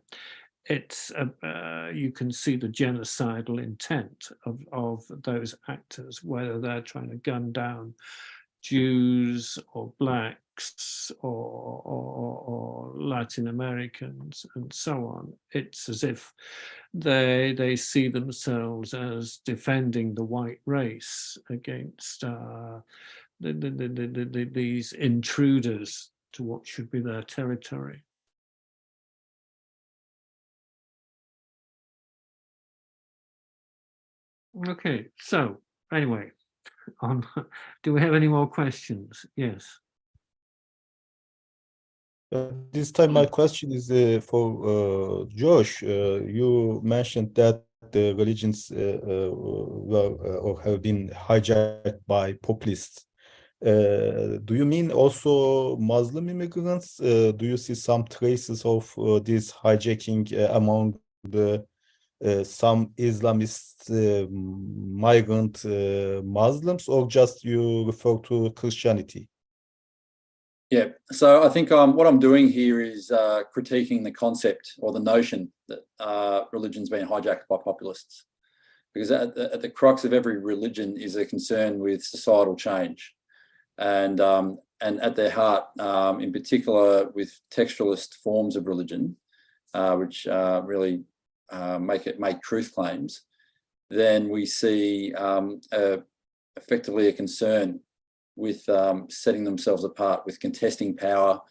it's you can see the genocidal intent of those actors, whether they're trying to gun down Jews or blacks or Latin Americans and so on. It's as if they see themselves as defending the white race against these intruders to what should be their territory. Okay, so anyway, do we have any more questions? Yes. This time my question is for Josh. You mentioned that the religions were or have been hijacked by populists. Do you mean also Muslim immigrants? Do you see some traces of this hijacking among the some Islamist migrant Muslims, or just you refer to Christianity? Yeah, so I think what I'm doing here is critiquing the concept or the notion that religion's been hijacked by populists. because at the crux of every religion is a concern with societal change, and at their heart, in particular with textualist forms of religion, which really make truth claims, then we see effectively a concern with setting themselves apart, with contesting power,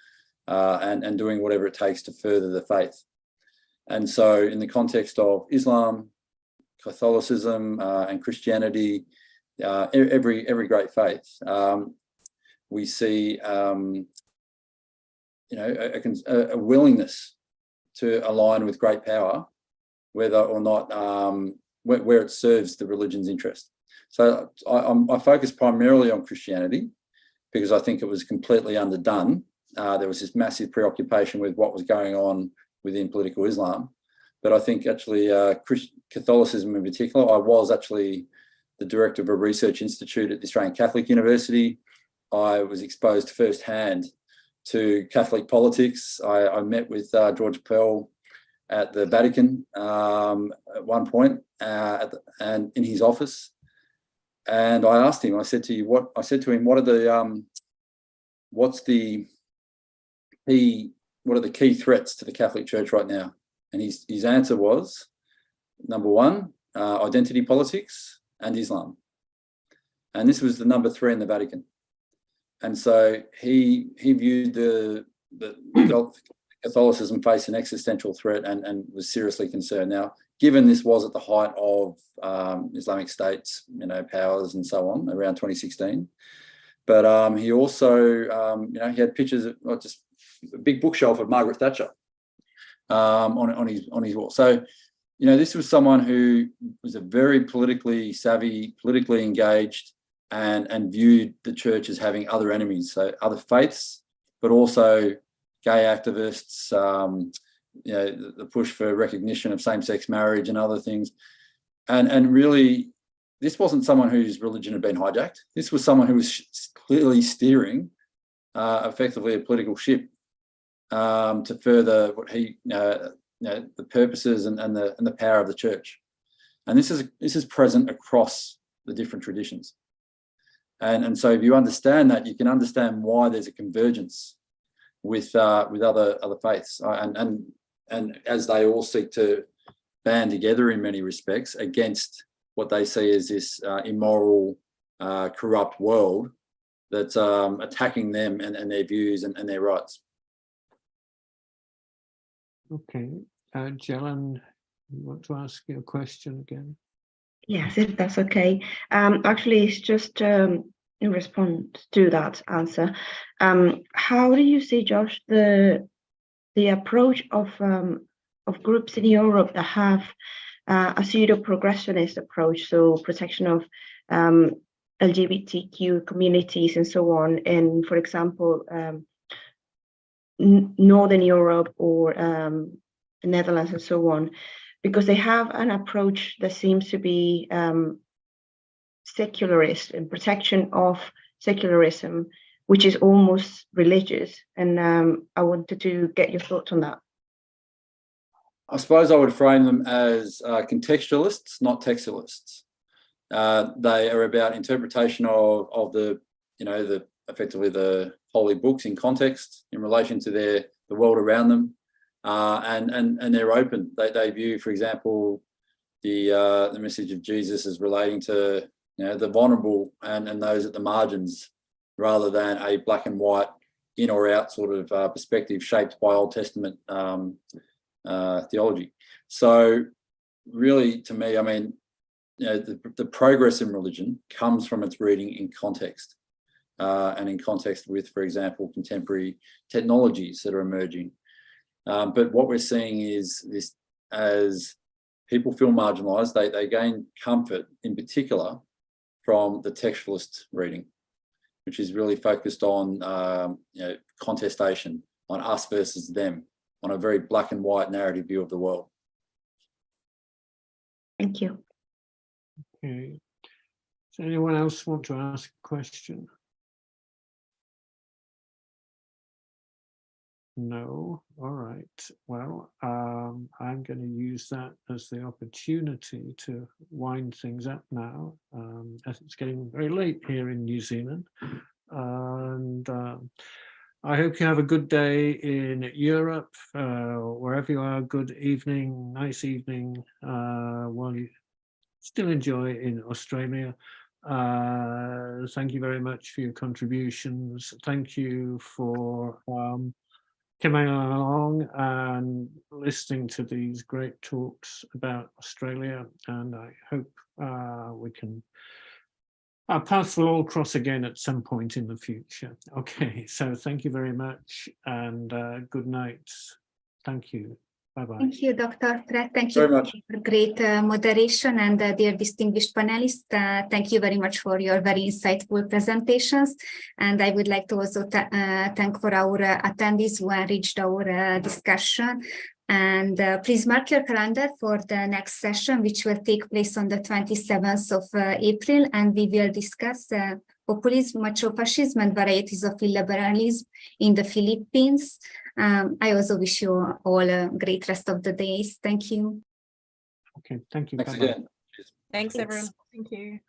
and doing whatever it takes to further the faith. And so in the context of Islam, Catholicism, and Christianity, every great faith, we see a willingness to align with great power, whether or not where it serves the religion's interest. So I focus primarily on Christianity because I think it was completely underdone. There was this massive preoccupation with what was going on within political Islam. But I think actually Catholicism in particular, I was actually the director of a research institute at the Australian Catholic University. I was exposed firsthand to Catholic politics. I met with George Pell at the Vatican at one point, and in his office. And I asked him, I said to him, what are the key threats to the Catholic Church right now? And his answer was, number one, identity politics and Islam. And this was the number 3 in the Vatican. And so he viewed the Catholicism faced an existential threat and was seriously concerned. Now, given this was at the height of Islamic State's powers and so on around 2016, but he also he had pictures of just a big bookshelf of Margaret Thatcher on his wall. So this was someone who was a very politically savvy, politically engaged, and viewed the church as having other enemies, so other faiths, but also gay activists, the push for recognition of same-sex marriage and other things. And really, this wasn't someone whose religion had been hijacked. This was someone who was clearly steering effectively a political ship to further what the purposes and the power of the church. And this is present across the different traditions. And so if you understand that, you can understand why there's a convergence with other faiths, and as they all seek to band together in many respects against what they see as this immoral, corrupt world that's attacking them and their views and their rights. Okay, Jelen, you want to ask your question again? Yes, if that's okay. Actually, it's just in response to that answer. How do you see, Josh, the approach of groups in Europe that have a pseudo-progressionist approach, so protection of LGBTQ communities and so on, in, for example, Northern Europe or the Netherlands and so on, because they have an approach that seems to be secularist and protection of secularism, which is almost religious. And I wanted to get your thoughts on that. I suppose I would frame them as contextualists, not textualists. They are about interpretation of the effectively the holy books in context in relation to the world around them, and they're open. They view, for example, the message of Jesus as relating to the vulnerable and those at the margins, rather than a black and white, in or out sort of perspective shaped by Old Testament theology. So really, to me, I mean, the progress in religion comes from its reading in context, and in context with, for example, contemporary technologies that are emerging. But what we're seeing is this: as people feel marginalised, they gain comfort, in particular, from the textualist reading, which is really focused on contestation, on us versus them, on a very black and white narrative view of the world. Thank you. Okay. Does anyone else want to ask a question? No. All right. Well, I'm going to use that as the opportunity to wind things up now, as it's getting very late here in New Zealand. And I hope you have a good day in Europe, wherever you are. Good evening, nice evening, while you still enjoy in Australia. Thank you very much for your contributions. Thank you for coming along and listening to these great talks about Australia. And I hope we can, our paths will all cross again at some point in the future. Okay, so thank you very much and good night. Thank you. Bye-bye. Thank you, Dr. Pratt. Thank you Very much. for great moderation, and dear distinguished panelists, thank you very much for your very insightful presentations. And I would like to also thank for our attendees who enriched our discussion. And please mark your calendar for the next session, which will take place on the 27th of April, and we will discuss populism, macho-fascism, and varieties of illiberalism in the Philippines. I also wish you all a great rest of the days. Thank you. Okay, thank you. Thanks Bye-bye. again. Thanks, everyone. Thank you.